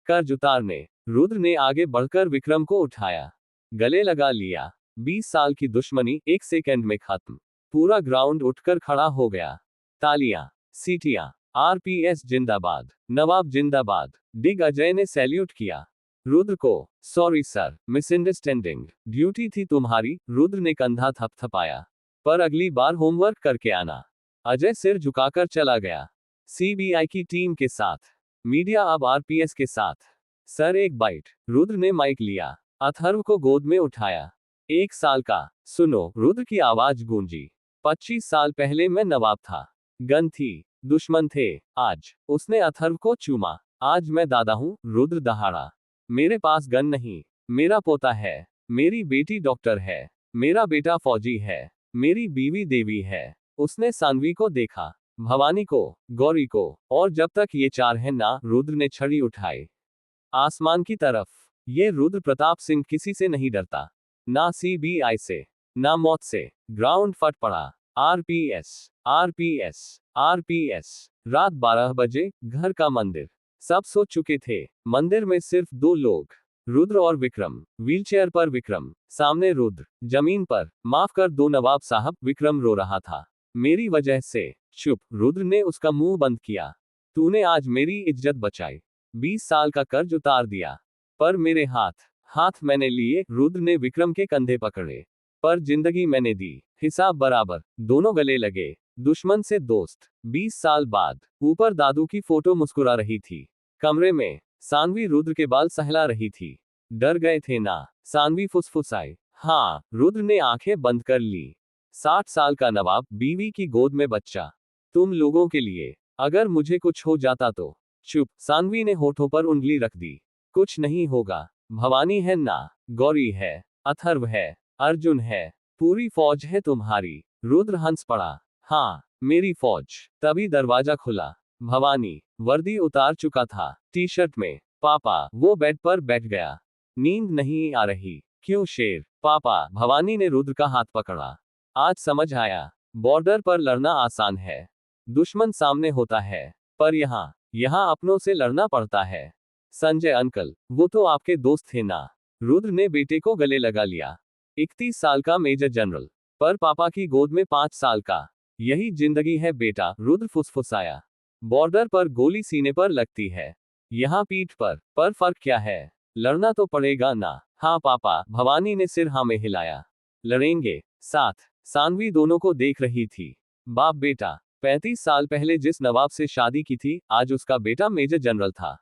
कर्ज उतारने। रुद्र ने आगे बढ़कर विक्रम को उठाया, गले लगा लिया। 20 साल की दुश्मनी 1 सेकंड में खत्म। पूरा ग्राउंड उठकर खड़ा हो गया। तालियां, सीटियां। आरपीएस जिंदाबाद, नवाब जिंदाबाद। डिग अजय ने सैल्यूट किया। रुद्र को, सॉरी सर, मिसअंडरस्टैंडिंग, ड्यूटी थी तुम्हारी। रुद्र ने कंधा थपथपाया। पर अगली बार होमवर्क करके आना। अजय सिर झुकाकर चला गया। सीबीआई की टीम के साथ, मीडिया अब आरपीएस के साथ। सर एक बाइट। रुद्र ने माइक लिया। अथर्व को गोद में उठाया। 1 साल का, सुनो, रुद्र की आवाज गूंजी। 25 साल पहले मैं नवाब था। गन थी, दुश्मन थे। आज उसने अथर्व को चूमा। आज मैं दादा हूं, रुद्र दहाड़ा। मेरे पास गन नहीं। मेरा पोता है। मेरी बेटी डॉक्टर है। मेरा बेटा फौजी है। मेरी बीवी देवी है। उसने सानवी को देखा, भवानी को, गौरी को, और जब तक ये 4 हैं ना। रुद्र ने छड़ी उठाई आसमान की तरफ। ये रुद्र प्रताप सिंह किसी से नहीं डरता। ना सीबीआई से, ना मौत से। ग्राउंड फट पड़ा। RPS, RPS, RPS. रात 12 बजे, घर का मंदिर। सब सो चुके थे। मंदिर में सिर्फ 2 लोग, रुद्र और विक्रम। व्हीलचेयर पर विक्रम, सामने रुद्र। जमीन पर, माफ कर दो नवाब साहब, विक्रम रो रहा था। मेरी वजह से। चुप, रुद्र ने उसका मुंह बंद किया। तूने आज मेरी इज्जत बचाई। 20 साल का कर्ज उतार दिया। पर मेरे हाथ मैंने लिए। रुद्र ने विक्रम के कंधे पकड़े। पर जिंदगी मैंने दी। हिसाब बराबर। दोनों गले लगे। दुश्मन से दोस्त। 20 साल बाद। ऊपर दादू की फोटो मुस्कुरा रही थी। कमरे में सानवी रुद्र के बाल सहला रही थी। डर गए थे ना? सानवी फुसफुसाई। हाँ। रुद्र ने आंखें बंद कर ली। 60 साल का नवाब, बीवी की गोद में बच्चा। तुम लोगों के लिए। अगर मुझे कुछ हो जाता तो। चुप, सानवी ने होठों पर उंगली रख दी। कुछ नहीं होगा। भवानी है ना, गौरी है, अथर्व है, अर्जुन है, पूरी फौज है तुम्हारी। रुद्र हंस पड़ा। हाँ, मेरी फौज। तभी दरवाजा खुला। भवानी वर्दी उतार चुका था, टी-शर्ट में। पापा, वो बेड पर बैठ गया। नींद नहीं आ रही। क्यों शेर? पापा, भवानी ने रुद्र का हाथ पकड़ा। आज समझ आया, बॉर्डर पर लड़ना आसान है। दुश्मन सामने होता है। पर यहाँ अपनों से लड़ना पड़ता है। संजय अंकल, वो तो आपके दोस्त थे ना? रुद्र ने बेटे को गले लगा लिया। 31 साल का मेजर जनरल, पर पापा की गोद में 5 साल का। यही जिंदगी है बेटा, रुद्र फुसफुसाया। बॉर्डर पर गोली सीने पर लगती है, यहाँ पीठ पर फर्क क्या है? लड़ना तो पड़ेगा ना? हाँ पापा, भवानी ने सिर हाँ में हिलाया। लड़ेंगे साथ। सानवी दोनों को देख रही थी। बाप बेटा। 35 साल पहले जिस नवाब से शादी की थी, आज उसका बेटा मेजर जनरल था।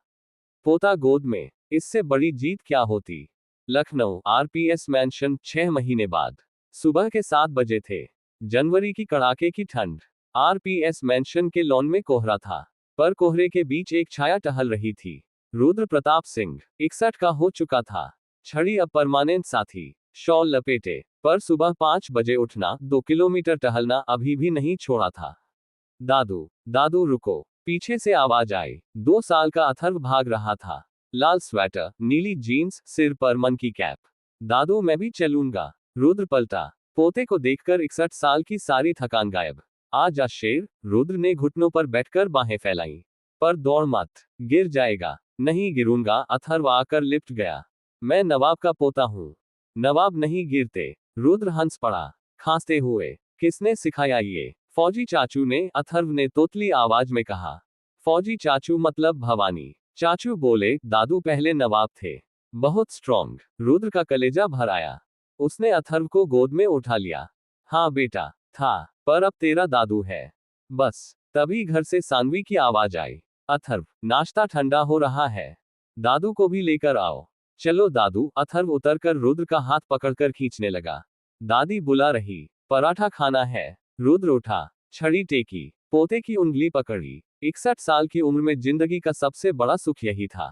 पोता गोद में, इससे बड़ी जीत क्या होती? Lucknow, RPS mention. 6 महीने बाद, सुबह के 7 बजे थे। जनवरी की कड़ाके की ठंड। आरपीएस मैंशन के लॉन में कोहरा था, पर कोहरे के बीच एक छाया टहल रही थी। रुद्र प्रताप सिंह 61 का हो चुका था। छड़ी अब परमानेंट साथी। शॉल लपेटे, पर सुबह 5 बजे उठना, 2 किलोमीटर टहलना अभी भी नहीं छोड़ा था। दादू रुको। पीछे से आवाज आई। 2 साल का अथर्व भाग रहा था। लाल स्वेटर, नीली जीन्स, सिर पर मन की कैप। दादू, मैं भी चलूंगा। रुद्र पलटा। पोते को देखकर 61 साल की सारी थकान गायब। आजा शेर। रुद्र ने घुटनों पर बैठकर बाहें फैलाई। पर दौड़ मत, गिर जाएगा। नहीं गिरूंगा, अथर्व आकर लिपट गया। मैं नवाब का पोता हूं। नवाब नहीं गिरते। रुद्र हंस पड़ा, खांसते हुए। किसने सिखाया ये? फौजी चाचू ने, अथर्व ने तोतली आवाज में कहा। फौजी चाचू मतलब भवानी। चाचू बोले, दादू पहले नवाब थे। बहुत स्ट्रॉन्ग। रुद्र का कलेजा भर आया। उसने अथर्व को गोद में उठा लिया। हाँ बेटा, था, पर अब तेरा दादू है। बस तभी घर से सानवी की आवाज आई। अथर्व, नाश्ता ठंडा हो रहा है। दादू को भी लेकर आओ। चलो दादू। अथर्व उतरकर रुद्र का हाथ पकड़कर खींचने लगा। दादी बुला रही, पराठा खाना है। रुद्र उठा, छड़ी टेकी, पोते की उंगली पकड़ी। 61 साल की उम्र में जिंदगी का सबसे बड़ा सुख यही था।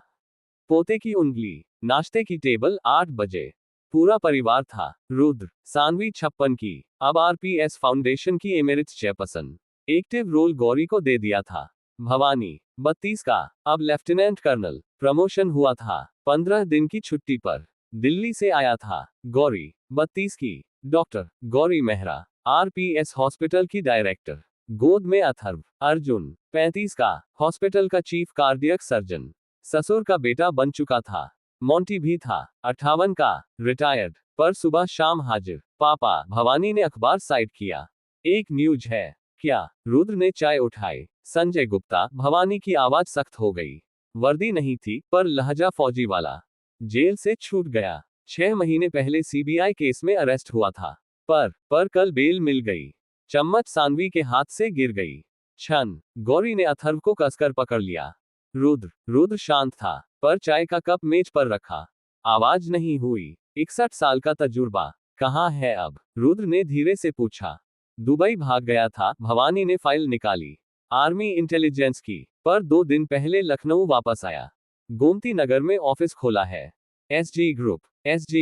पोते की उंगली। नाश्ते की टेबल, 8 बजे। पूरा परिवार था। रुद्र, सानवी 56 की, अब आरपीएस फाउंडेशन की emeritus chairperson. Active role Gauri को दे दिया था। भवानी 32 का, अब लेफ्टिनेंट कर्नल। प्रमोशन हुआ था। 15 दिन की छुट्टी पर। दिल्ली से आया था। गौरी 32 की, doctor Gauri Mehra, RPS hospital की डायरेक्टर। गोद में अथर्व। अर्जुन 35 का, हॉस्पिटल का चीफ कार्डियक सर्जन। ससुर का बेटा बन चुका था। मोंटी भी था, 58 का, रिटायर्ड, पर सुबह शाम हाजिर। पापा, भवानी ने अखबार साइड किया। एक न्यूज है क्या? रुद्र ने चाय उठाई। संजय गुप्ता। भवानी की आवाज सख्त हो गई। वर्दी नहीं थी, पर लहजा फौजी वाला। जेल से छूट गया। 6 महीने पहले सीबीआई केस में अरेस्ट हुआ था। पर कल बेल मिल गई। चम्मच सानवी के हाथ से गिर गई। क्षण, गौरी ने अथर्व को कसकर पकड़ लिया। रुद्र शांत था, पर चाय का कप मेज पर रखा। आवाज नहीं हुई। 61 साल का तजुर्बा कहाँ है अब? रुद्र ने धीरे से पूछा। दुबई भाग गया था। भवानी ने फाइल निकाली। आर्मी इंटेलिजेंस की, पर 2 दिन पहले लखनऊ वापस आया। गोमती नगर में ऑफिस खोला है। SG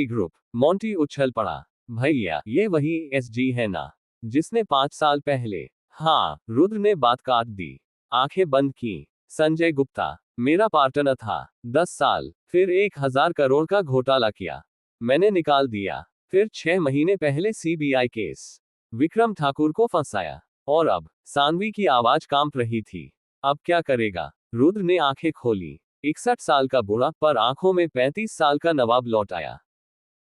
group. मोंटी उछल पड़ा। भैया, ये वही एसजी है ना, जिसने 5 साल पहले? हाँ, रुद्र ने बात काट दी। आंखें बंद की। संजय गुप्ता मेरा पार्टनर था। 10 साल, फिर 1000 करोड़ का घोटाला किया। मैंने निकाल दिया। फिर 6 महीने पहले सीबीआई केस। विक्रम ठाकुर को फंसाया। और अब? सानवी की आवाज कांप रही थी। अब क्या करेगा? रुद्र ने आंखें खोली। 61 साल का बूढ़ा, पर आंखों में 35 साल का नवाब लौट आया।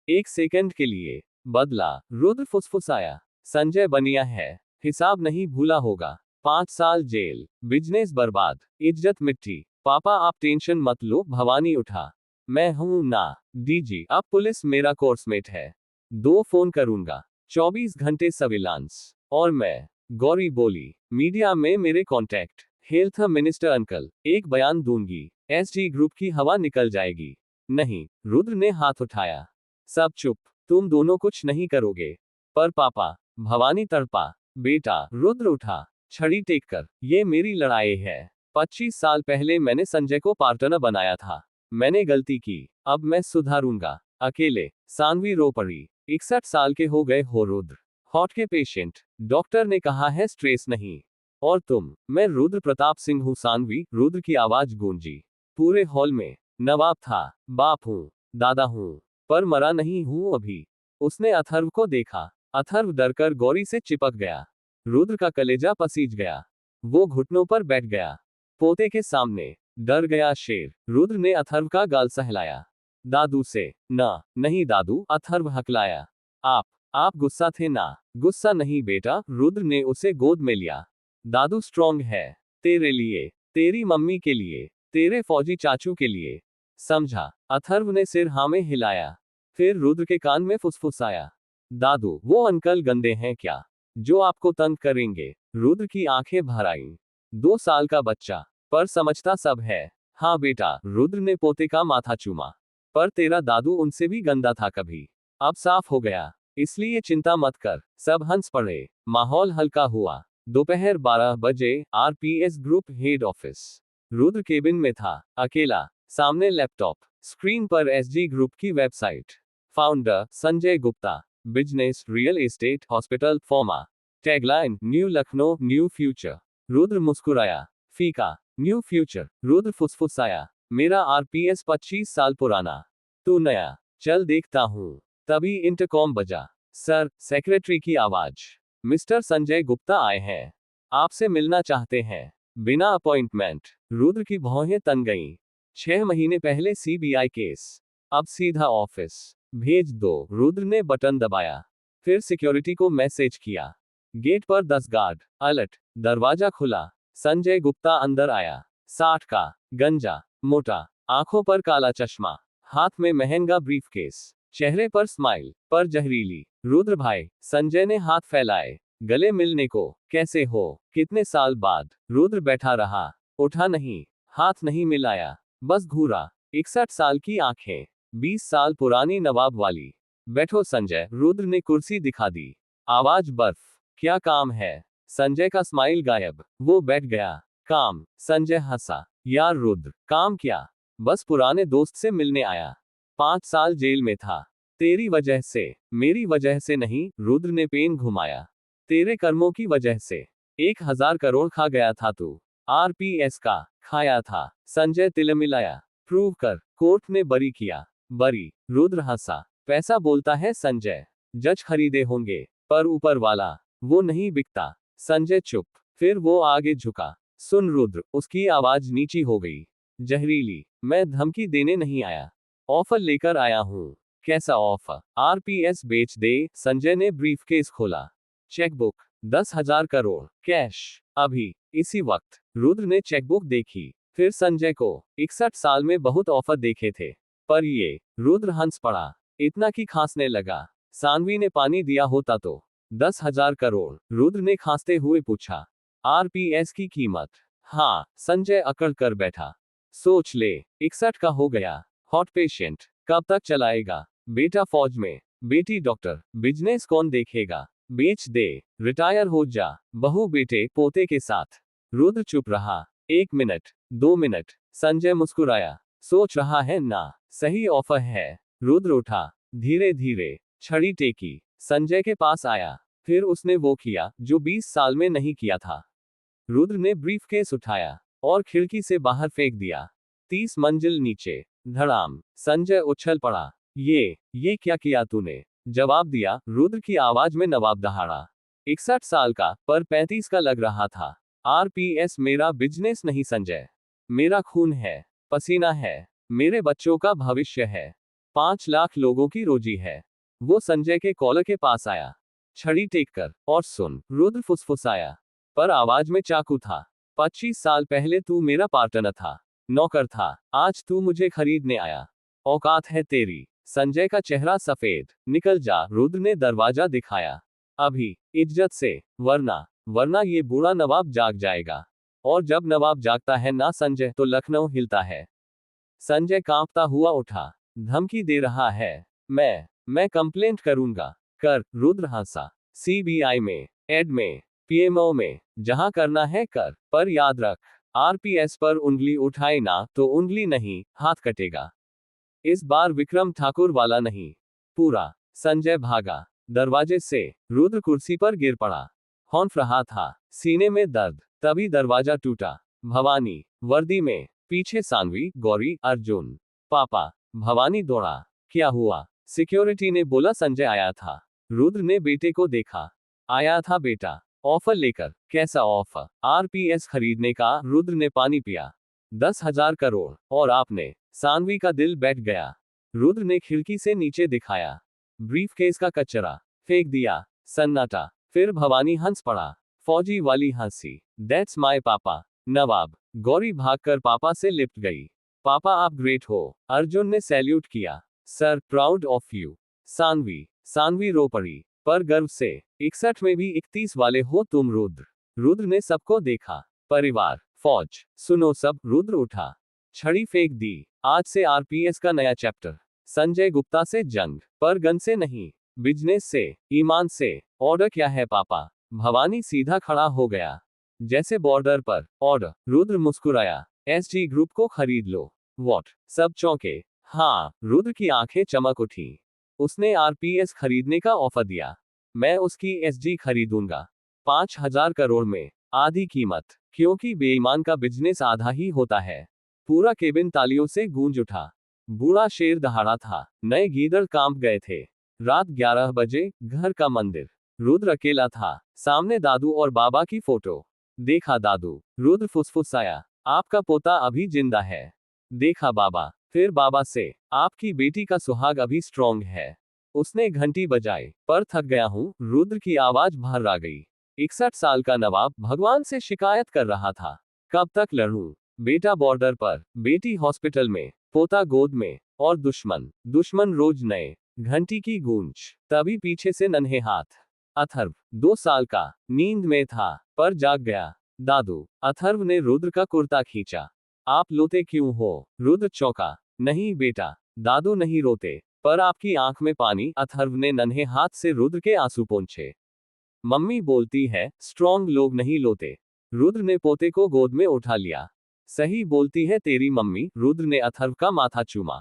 एक सेकंड के लिए बदला। रुद्र फुसफुसाया। संजय बनिया है, हिसाब नहीं भूला होगा। 5 साल जेल, बिजनेस बर्बाद, इज्जत मिट्टी। पापा आप टेंशन मत लो। भवानी उठा। मैं हूं ना डीजी, अब पुलिस मेरा कोर्समेट है। 2 फोन करूंगा, 24 घंटे सर्विलांस। और मैं, गौरी बोली, मीडिया में मेरे कॉन्टैक्ट। हेल्थ मिनिस्टर अंकल, एक बयान दूंगी, एसजी ग्रुप की हवा निकल जाएगी। नहीं, रुद्र ने हाथ उठाया। सब चुप, तुम दोनों कुछ नहीं करोगे। पर पापा, भवानी तड़पा। बेटा, रुद्र उठा, छड़ी टेक कर, ये मेरी लड़ाई है। 25 साल पहले मैंने संजय को पार्टनर बनाया था। मैंने गलती की, अब मैं सुधारूंगा। अकेले। सानवी रो पड़ी। 61 साल के हो गए हो रुद्र। हार्ट के पेशेंट। डॉक्टर ने कहा है स्ट्रेस नहीं। और तुम? मैं रुद्र प्रताप सिंह हूँ। सानवी। रुद्र की आवाज गूंजी पूरे हॉल में। नवाब था, बाप हूँ, दादा हूँ, पर मरा नहीं हूँ अभी। उसने अथर्व को देखा। अथर्व डरकर गौरी से चिपक गया। रुद्र का कलेजा पसीज गया। वो घुटनों पर बैठ गया। पोते के सामने डर गया शेर। रुद्र ने अथर्व का गाल सहलाया। दादू से? ना, नहीं दादू, अथर्व हकलाया। आप गुस्सा थे ना? गुस्सा नहीं बेटा, रुद्र ने उसे गोद में लिया। दादू स्ट्रॉन्ग है। तेरे लिए, तेरी मम्मी के लिए, तेरे फौजी चाचू के लिए। समझा? अथर्व ने सिर हाँ में हिलाया। फिर रुद्र के कान में फुसफुसाया। दादू, वो अंकल गंदे हैं क्या, जो आपको तंग करेंगे? रुद्र की आंखें भर आईं। 2 साल का बच्चा, पर समझता सब है। हाँ बेटा, रुद्र ने पोते का माथा चूमा। पर तेरा दादू उनसे भी गंदा था कभी। अब साफ हो गया, इसलिए चिंता मत कर। सब हंस पड़े। माहौल हल्का हुआ। दोपहर 12 बजे, RPS group head office. Rudra cabin में था, अकेला। सामने लैपटॉप, स्क्रीन पर एसजी ग्रुप की website. Founder Sanjay Gupta. Business, real estate, hospital, pharma. Tagline, new Lucknow, new future. Rudra मुस्कुराया। फीका। New future. रुद्र फुसफुसाया। मेरा आरपीएस 25 साल पुराना, तू नया। चल देखता हूं। तभी इंटरकॉम बजा। सर, सेक्रेटरी की आवाज। मिस्टर संजय गुप्ता आए हैं, आपसे मिलना चाहते हैं। बिना अपॉइंटमेंट। रुद्र की भौहें तन गईं। 6 महीने पहले सीबीआई केस, अब सीधा ऑफिस। भेज दो। रुद्र ने बटन दबाया। फिर सिक्योरिटी को मैसेज किया। गेट पर 10 गार्ड अलर्ट। दरवाजा खुला। संजय गुप्ता अंदर आया। 60 का, गंजा, मोटा, आंखों पर काला चश्मा, हाथ में महंगा ब्रीफकेस, चेहरे पर स्माइल, पर जहरीली। रुद्र भाई, संजय ने हाथ फैलाए, गले मिलने को। कैसे हो? कितने साल बाद? रुद्र बैठा रहा, उठा नहीं, हाथ नहीं मिलाया, बस घूरा। 61 साल की आंखें, 20 साल पुरानी नवाब वाली। बैठो संजय। रुद्र ने कुर्सी दिखा दी। आवाज बर्फ। क्या काम है? संजय का स्माइल गायब। वो बैठ गया। काम? संजय हंसा। यार रुद्र, काम क्या? बस पुराने दोस्त से मिलने आया। 5 साल जेल में था, तेरी वजह से। मेरी वजह से नहीं, रुद्र ने पेन घुमाया। तेरे कर्मों की वजह से। 1000 करोड़ खा गया था तू। आरपीएस का खाया था। संजय तिलमिलाया। प्रूव कर। कोर्ट ने बरी किया। बरी। रुद्र हंसा। पैसा बोलता है संजय। जज खरीदे होंगे, पर ऊपर वाला, वो नहीं बिकता। संजय चुप। फिर वो आगे झुका। सुन रुद्र, उसकी आवाज नीची हो गई, जहरीली। मैं धमकी देने नहीं आया, ऑफर लेकर आया हूं। कैसा ऑफर? आरपीएस बेच दे। संजय ने ब्रीफकेस खोला। चेकबुक, 10,000 करोड़ कैश, अभी, इसी वक्त। रुद्र ने चेकबुक देखी, फिर संजय को। 61 साल में बहुत ऑफर देखे थे, पर ये। रुद्र हंस पड़ा, इतना कि खांसने लगा। सानवी ने पानी दिया होता तो। 10,000 करोड़, रुद्र ने खांसते हुए पूछा। आरपीएस की कीमत? हाँ, संजय अकड़ कर बैठा। सोच ले, 61 का हो गया। हॉट पेशेंट, कब तक चलाएगा? बेटा फौज में, बेटी डॉक्टर, बिजनेस कौन देखेगा? बेच दे, रिटायर हो जा, बहू बेटे पोते के साथ। रुद्र चुप रहा। 1 मिनट, 2 मिनट। संजय मुस्कुराया। सोच रहा है ना? सही ऑफर है। रुद्र उठा, धीरे धीरे, छड़ी टेकी, संजय के पास आया। फिर उसने वो किया जो 20 साल में नहीं किया था। रुद्र ने ब्रीफकेस उठाया और खिड़की से बाहर फेंक दिया। 30 मंजिल नीचे, धड़ाम। संजय उछल पड़ा। ये क्या किया तूने? जवाब दिया, रुद्र की आवाज में नवाब दहाड़ा। 61 साल का, पर 35 का लग रहा था। आरपीएस मेरा बिजनेस नहीं संजय, मेरा खून है, पसीना है, मेरे बच्चों का भविष्य है, 5 लाख लोगों की रोजी है। वो संजय के कॉलर के पास आया, छड़ी टेक कर। और सुन, रुद्र फुसफुसाया, पर आवाज में चाकू था। 25 साल पहले तू मेरा पार्टनर था, नौकर था, आज तू मुझे खरीदने आया। औकात है तेरी? संजय का चेहरा सफेद। निकल जा, रुद्र ने दरवाजा दिखाया। अभी, इज्जत से, वरना ये बूढ़ा नवाब जाग जाएगा। और जब नवाब जागता है ना संजय, तो लखनऊ हिलता है। संजय कांपता हुआ उठा। धमकी दे रहा है? मैं कंप्लेंट करूंगा। कर। रुद्र हंसा। सीबीआई में, एड में, पीएमओ में, जहां करना है कर, पर याद रख, आरपीएस पर उंगली उठाए ना तो उंगली नहीं, हाथ कटेगा। इस बार विक्रम ठाकुर वाला नहीं, पूरा। संजय भागा दरवाजे से। रुद्र कुर्सी पर गिर पड़ा, हौंफ रहा था, सीने में दर्द। तभी दरवाजा टूटा। भवानी, वर्दी में, पीछे सानवी, गौरी, अर्जुन। पापा। भवानी दौड़ा। क्या हुआ? सिक्योरिटी ने बोला संजय आया था। रुद्र ने बेटे को देखा। आया था बेटा, ऑफर लेकर। कैसा ऑफर? आरपीएस खरीदने का। रुद्र ने पानी पिया। 10,000 करोड़। और आपने? सानवी का दिल बैठ गया। रुद्र ने खिड़की से नीचे दिखाया। ब्रीफकेस का कचरा फेंक दिया। सन्नाटा। फिर भवानी हंस पड़ा, फौजी वाली हंसी। दैट्स माय पापा। नवाब। गौरी भागकर पापा से लिपट गई। पापा आप ग्रेट हो। अर्जुन ने सैल्यूट किया। Sir, proud of you. Saanvi रो पड़ी, पर गर्व से। 61 में भी 31 वाले हो तुम रुद्र। रुद्र ने सबको देखा। परिवार, फौज, सुनो सब। रुद्र उठा, छड़ी फेंक दी। आज से आरपीएस का नया चैप्टर। संजय गुप्ता से जंग, पर गन से नहीं, बिजनेस से, ईमान से। ऑर्डर क्या है पापा? भवानी सीधा खड़ा हो गया, जैसे बॉर्डर पर। ऑर्डर। रुद्र मुस्कुराया। एसजी ग्रुप को खरीद लो। व्हाट? सब चौंके। हाँ, रुद्र की आंखें चमक उठी। उसने आरपीएस खरीदने का ऑफर दिया। मैं उसकी एसजी खरीदूंगा, 5,000 करोड़ में, आधी कीमत। क्योंकि बेईमान का बिजनेस आधा ही होता है। पूरा केबिन तालियों से गूंज उठा। बूढ़ा शेर दहाड़ा था, नए गीदड़ कांप गए थे। रात 11 बजे, घर का मंदिर। रुद्र अकेला था, सामने दादू और बाबा की फोटो। देखा दादू? रुद्र फुसफुसाया। आपका पोता अभी जिंदा है। देखा बाबा? फिर बाबा से, आपकी बेटी का सुहाग अभी स्ट्रॉन्ग है। उसने घंटी बजाई, पर थक गया हूं। रुद्र की आवाज भर आ गई। 61 साल का नवाब भगवान से शिकायत कर रहा था, कब तक लड़ूं? बेटा बॉर्डर पर, बेटी हॉस्पिटल में, पोता गोद में, और दुश्मन रोज नए। घंटी की गूंज। तभी पीछे से नन्हे हाथ। अथर्व, 2 साल का, नींद में था, पर जाग गया। दादू। अथर्व ने रुद्र का कुर्ता खींचा। आप रोते क्यों हो? रुद्र चौंका। नहीं बेटा, दादू नहीं रोते, पर आपकी आंख में पानी। अथर्व ने नन्हे हाथ से रुद्र के आंसू पोंछे। मम्मी बोलती है, स्ट्रॉन्ग लोग नहीं रोते। रुद्र ने पोते को गोद में उठा लिया। सही बोलती है तेरी मम्मी। रुद्र ने अथर्व का माथा चूमा।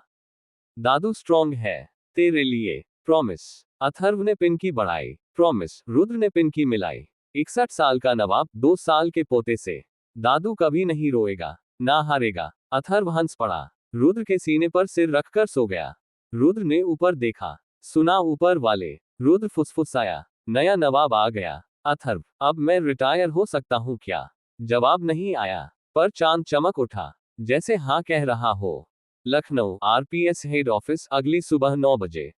दादू स्ट्रॉन्ग है, तेरे लिए, प्रॉमिस। अथर्व ने पिनकी बढ़ाई। प्रॉमिस। रुद्र ने पिनकी मिलाई। 61 साल का नवाब, 2 साल के पोते से। दादू कभी नहीं रोएगा, ना हारेगा। अथर्व हंस पड़ा, रुद्र के सीने पर सिर रखकर सो गया। रुद्र ने ऊपर देखा, सुना ऊपर वाले। रुद्र फुसफुसाया, नया नवाब आ गया। अथर्व, अब मैं रिटायर हो सकता हूं क्या? जवाब नहीं आया, पर चांद चमक उठा, जैसे हाँ कह रहा हो। लखनऊ आरपीएस हेड ऑफिस, अगली सुबह 9 बजे।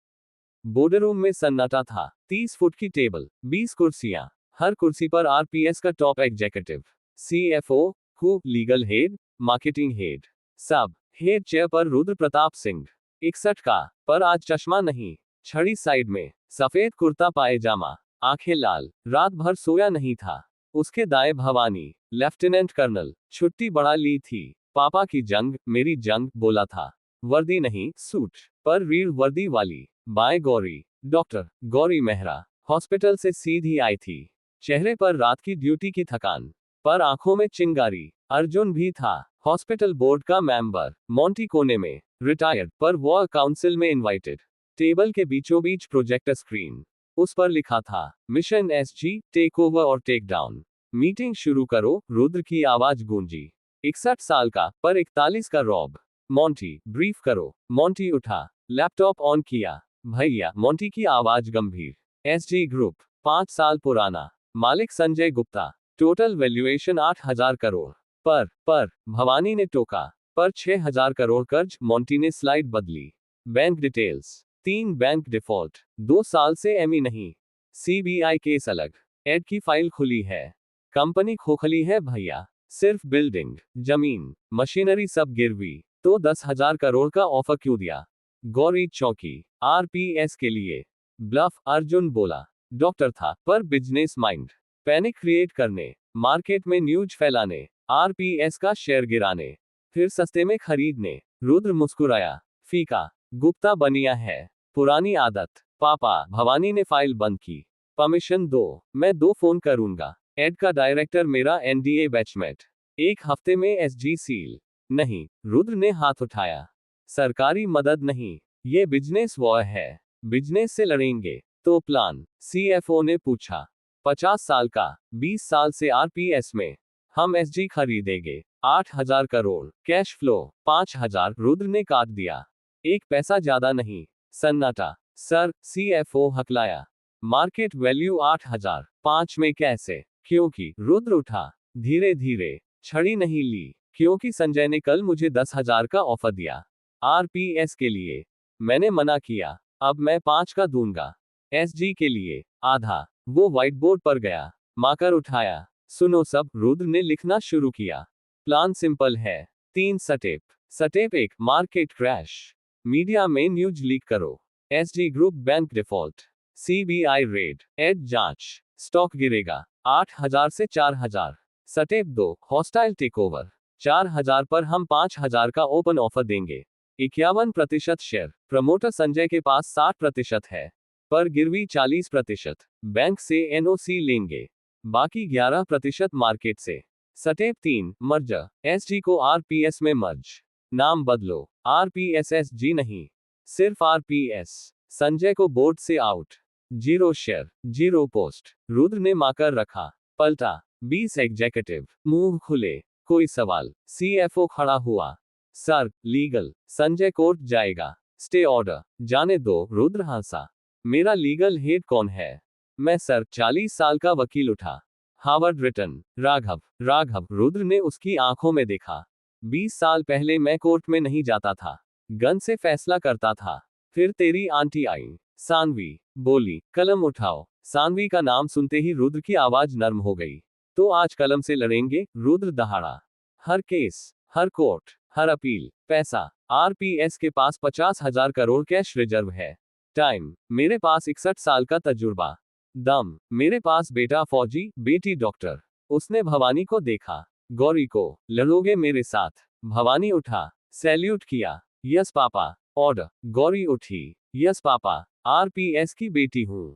बोर्डरूम में सन्नाटा था। 30 फुट की टेबल, 20 कुर्सियां, हर कुर्सी पर आरपीएस का top executive, CFO, who, legal head, marketing head, सब। हेड चेयर पर रुद्र प्रताप सिंह, 61 का, पर आज चश्मा नहीं, छड़ी साइड में, सफेद कुर्ता पायजामा, आंखें लाल, रात भर सोया नहीं था। उसके दाएं भवानी, लेफ्टिनेंट कर्नल, छुट्टी बढ़ा ली थी। पापा की जंग, मेरी जंग, बोला था। वर्दी नहीं, सूट, पर रीढ़ वर्दी वाली। बाएं गौरी, डॉक्टर गौरी मेहरा, हॉस्पिटल से सीधी आई थी। चेहरे पर रात की ड्यूटी की थकान, पर आंखों में चिंगारी। अर्जुन भी था, हॉस्पिटल बोर्ड का मेंबर, मोंटी कोने में, रिटायर्ड, पर वॉर काउंसिल में इनवाइटेड। टेबल के बीचों बीच प्रोजेक्टर स्क्रीन, उस पर लिखा था, मिशन एसजी, टेक ओवर और टेक डाउन। मीटिंग शुरू करो, रुद्र की आवाज गूंजी। 61 साल का, पर 41 का रॉब। मोंटी, ब्रीफ करो। मोंटी उठा, लैपटॉप ऑन किया। भैया, मोंटी की आवाज गंभीर। एसजी ग्रुप, 5 साल पुराना, मालिक संजय गुप्ता, टोटल वैल्यूएशन 8,000 करोड़। पर, भवानी ने टोका, पर 6,000 करोड़ कर्ज। मोंटी ने स्लाइड बदली। बैंक डिटेल्स, 3 बैंक डिफॉल्ट, 2 साल से एमई नहीं, सीबीआई केस अलग, एड की फाइल खुली है। कंपनी खोखली है भैया, सिर्फ बिल्डिंग, जमीन, मशीनरी सब गिरवी। तो 10,000 करोड़ का ऑफर क्यों दिया? गौरी चौंकी, आरपीएस के लिए। ब्लफ, अर्जुन बोला। डॉक्टर था, पर बिजनेस माइंड, पैनिक क्रिएट करने, मार्केट में न्यूज फैलाने, आरपीएस का शेयर गिराने, फिर सस्ते में खरीदने। रुद्र मुस्कुराया, फीका, गुप्ता बनिया है, पुरानी आदत। पापा, भवानी ने फाइल बंद की। परमिशन दो, मैं 2 फोन करूंगा। एड का डायरेक्टर मेरा एनडीए बैचमेट, 1 हफ्ते में एसजी सील। नहीं, रुद्र ने हाथ उठाया, सरकारी मदद नहीं, ये बिजनेस वॉर है, बिजनेस से लड़ेंगे। तो प्लान? सीएफओ ने पूछा। 50 साल का, 20 साल से आरपीएस में, हम एसजी खरीदेंगे, 8,000 करोड़, कैश फ्लो 5,000। रुद्र ने काट दिया, 1 पैसा ज्यादा नहीं। सन्नाटा। सर, सीएफओ हकलाया, मार्केट वैल्यू 8,000, 5 में कैसे? क्योंकि, रुद्र उठा, धीरे धीरे, छड़ी नहीं ली, क्योंकि संजय ने कल मुझे 10,000 का ऑफर दिया, आरपीएस के लिए। मैंने मना किया, अब मैं 5 का दूंगा, एसजी के लिए आधा। वो व्हाइट बोर्ड पर गया, मार्कर उठाया। सुनो सब, रुद्र ने लिखना शुरू किया। प्लान सिंपल है, 3 step. Step 1, market crash, media में न्यूज लीक करो, SG group bank default, CBI raid, ED जांच, स्टॉक गिरेगा, 8,000 से 4,000। स्टेप 2, हॉस्टाइल टेकओवर, 4,000 पर हम 5,000 का ओपन ऑफर देंगे, 51% शेयर। प्रमोटर संजय के पास 60% है, पर गिरवी 40%। बैंक से एनओसी लेंगे, बाकी 11% मार्केट से। स्टेप 3, मर्जर, एसजी को आरपीएस में मर्ज, नाम बदलो, आरपीएसएसजी नहीं, सिर्फ आरपीएस। संजय को बोर्ड से आउट, 0 शेयर, 0 पोस्ट। रुद्र ने मार्कर रखा, पलटा, 20 एग्जीक्यूटिव, मुंह खुले। कोई सवाल? सीएफओ खड़ा हुआ। सर, लीगल, संजय कोर्ट जाएगा, स्टे ऑर्डर। जाने दो, रुद्र हंसा। मेरा लीगल हेड कौन है? मैं सर, 40 साल का वकील उठा। Harvard written, Raghav. रुद्र ने उसकी आंखों में देखा। 20 साल पहले मैं कोर्ट में नहीं जाता था, गन से फैसला करता था। फिर तेरी आंटी आई, सानवी, बोली, कलम उठाओ। सानवी का नाम सुनते ही रुद्र की आवाज नर्म हो गई। तो आज कलम से लड़ेंगे? रुद्र दहाड़ा। हर केस, हर कोर्ट, हर अपील, पैसा। आरपीएस के पास 50,000 करोड़ कैश रिजर्व है। टाइम, मेरे पास 61 साल का तजुर्बा। दम, मेरे पास बेटा फौजी, बेटी डॉक्टर। उसने भवानी को देखा, गौरी को। लड़ोगे मेरे साथ? भवानी उठा, सैल्यूट किया, यस पापा। ऑर्डर। गौरी उठी, यस पापा, आरपीएस की बेटी हूं।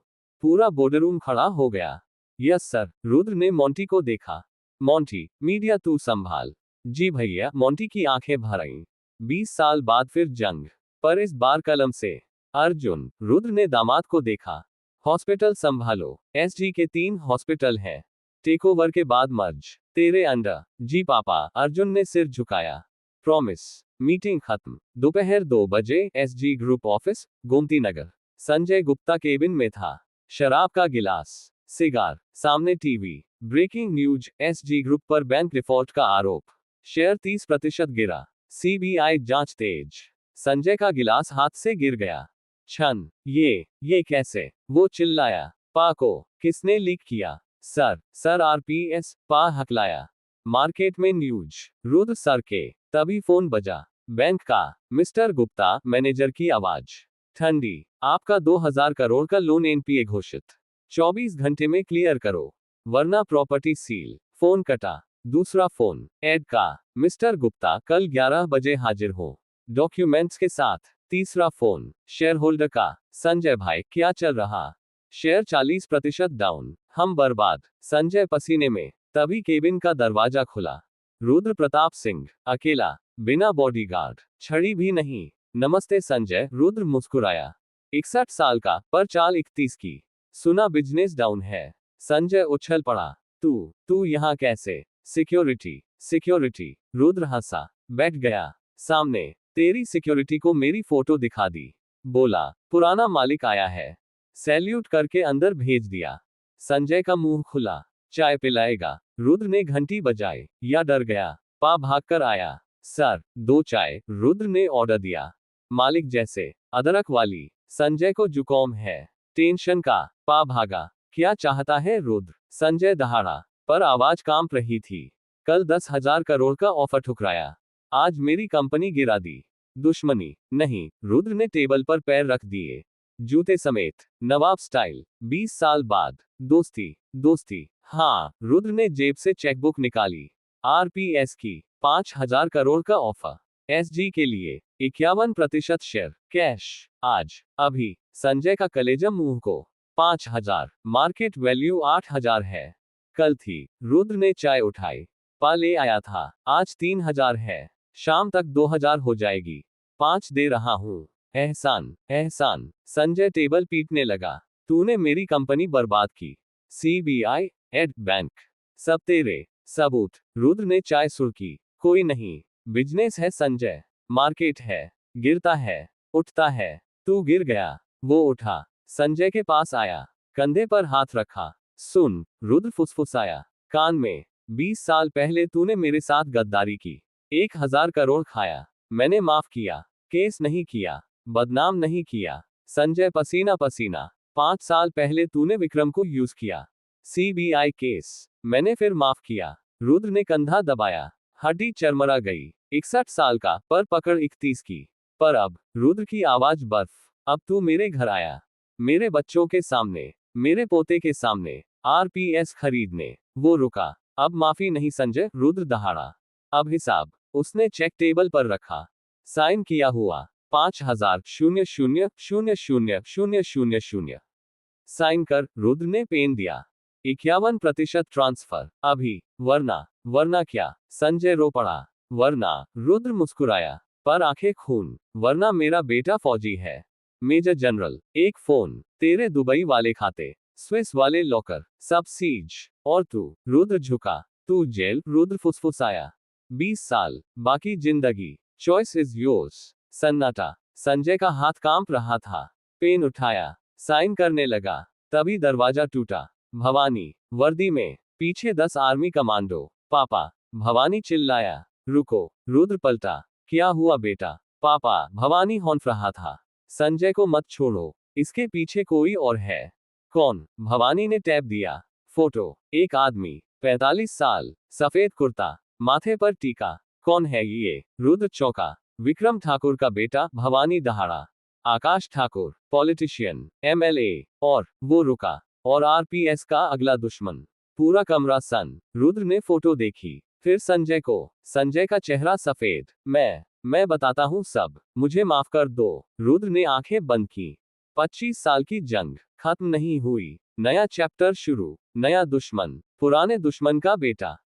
पूरा बोर्डरूम खड़ा हो गया। Yes sir. रुद्र ने मोंटी को देखा। मोंटी, मीडिया तू संभाल। जी भैया। मोंटी की आंखें भर आईं। 20 साल बाद फिर जंग, पर इस बार कलम से। अर्जुन, रुद्र ने दामाद को देखा। हॉस्पिटल संभालो, एसजी के 3 हॉस्पिटल हैं, टेकओवर के बाद मर्ज, तेरे अंडर। जी पापा। अर्जुन ने सिर झुकाया। प्रॉमिस? मीटिंग खत्म। दोपहर 2 बजे SG group office, Gomti Nagar. Sanjay Gupta cabin में था। शराब का गिलास, सिगार, सामने TV. Breaking news, SG group पर बैंक डिफॉल्ट का आरोप। शेयर 30% गिरा। सीबीआई जांच तेज। संजय का गिलास हाथ से गिर गया। छन, ये कैसे? वो चिल्लाया। पा को किसने लीक किया? सर आरपीएस, पा हकलाया। मार्केट में न्यूज, रुद्र सर के। तभी फोन बजा। बैंक का। मिस्टर गुप्ता, मैनेजर की आवाज। ठंडी, आपका 2000 करोड़ का लोन एनपीए घोषित। 24 घंटे में क्लियर करो, वरना प्रॉपर्टी सील। फोन कटा। दूसरा फोन, एड का। मिस्टर गुप्ता, कल 11 बजे हाजिर हो, डॉक्यूमेंट्स के साथ। तीसरा फोन, शेयर होल्डर का। संजय भाई, क्या चल रहा? शेयर 40% डाउन, हम बर्बाद। संजय पसीने में। तभी केबिन का दरवाजा खुला। रुद्र प्रताप सिंह, अकेला, बिना बॉडीगार्ड, छड़ी भी नहीं। नमस्ते संजय, रुद्र मुस्कुराया। 61 साल का, पर चाल 31 की। सुना बिजनेस डाउन है। संजय उछल पड़ा। तू यहां कैसे? सिक्योरिटी। रुद्र हंसा, बैठ गया सामने। तेरी सिक्योरिटी को मेरी फोटो दिखा दी। बोला, पुराना मालिक आया है। सैल्यूट करके अंदर भेज दिया। संजय का मुंह खुला। चाय पिलाएगा? रुद्र ने घंटी बजाई। या डर गया? पा भागकर आया। सर, 2 चाय, रुद्र ने ऑर्डर दिया। मालिक जैसे, अदरक वाली। संजय को जुकाम है। टेंशन का। पा भागा। क्या चाहता है रुद्र? संजय दहाड़ा, पर आवाज कांप रही थी। कल 10,000 करोड़ का ऑफर ठुकराया, आज मेरी कंपनी गिरा दी। दुश्मनी नहीं, रुद्र ने टेबल पर पैर रख दिए, जूते समेत। नवाब स्टाइल। 20 साल बाद दोस्ती। हाँ, रुद्र ने जेब से चेकबुक निकाली। आरपीएस की 5,000 करोड़ का ऑफर। एसजी के लिए 51% शेयर, कैश, आज, अभी। संजय का कलेजा मुंह को। 5,000, मार्केट वैल्यू 8,000 है। कल थी। रुद्र ने चाय उठाई। पा ले आया था। आज 3,000 है। शाम तक 2,000 हो जाएगी। 5 दे रहा हूं। एहसान। संजय टेबल पीटने लगा। तूने मेरी कंपनी बर्बाद की। सीबीआई, एड, बैंक, सब तेरे। सबूत। रुद्र ने चाय सुर्की। कोई नहीं। बिजनेस है संजय। मार्केट है। गिरता है, उठता है। तू गिर गया। वो उठा। संजय के पास आया। कंधे पर हाथ रखा। सुन, रुद्र फुसफुसाया कान में। 20 साल पहले तूने मेरे साथ गद्दारी की। 1,000 करोड़ खाया। मैंने माफ किया। केस नहीं किया, बदनाम नहीं किया। संजय पसीना। 5 साल पहले तूने विक्रम को यूज किया। CBI case. मैंने फिर माफ किया। रुद्र ने कंधा दबाया। हड्डी चरमरा गई। 61 साल का, पर पकड़ 31 की। पर अब, रुद्र की आवाज बर्फ। अब तू मेरे घर आया, मेरे बच्चों के सामने, मेरे पोते के सामने, आरपीएस खरीदने। वो रुका। अब माफी नहीं संजय, रुद्र दहाड़ा। अब हिसाब। उसने चेक टेबल पर रखा। साइन किया हुआ। 5,000,000,000,000। साइन कर, रुद्र ने पेन दिया। 51% ट्रांसफर, अभी, वरना क्या? संजय रो पड़ा। वरना, रुद्र मुस्कुराया, पर आंखें खून। वरना मेरा बेटा फौजी है, मेजर जनरल। एक फोन, तेरे दुबई वाले खाते, स्विस वाले लॉकर, सब सीज। और तू? रुद्र झुका। तू जेल, रुद्र फुसफुसाया। 20 साल, बाकी जिंदगी। Choice is yours. सन्नाटा। संजय का हाथ कांप रहा था। पेन उठाया, साइन करने लगा। तभी दरवाजा टूटा। भवानी, वर्दी में, पीछे 10 आर्मी कमांडो। पापा। भवानी चिल्लाया। रुको। रुद्र पलटा। क्या हुआ बेटा? पापा। भवानी हौंफ रहा था। संजय को मत छोड़ो, इसके पीछे कोई और है। कौन? भवानी ने टैप दिया। फोटो। एक आदमी, 45 साल, सफेद कुर्ता, माथे पर टीका। कौन है ये? रुद्र चौंका। विक्रम ठाकुर का बेटा। भवानी दहाड़ा। आकाश ठाकुर, पॉलिटिशियन, एमएलए। और वो रुका। और आरपीएस का अगला दुश्मन। पूरा कमरा सन। रुद्र ने फोटो देखी, फिर संजय को। संजय का चेहरा सफेद। मैं बताता हूं सब, मुझे माफ कर दो। रुद्र ने आंखें बंद की। 25 साल की जंग खत्म नहीं हुई। नया चैप्टर शुरू। नया दुश्मन, पुराने दुश्मन का बेटा।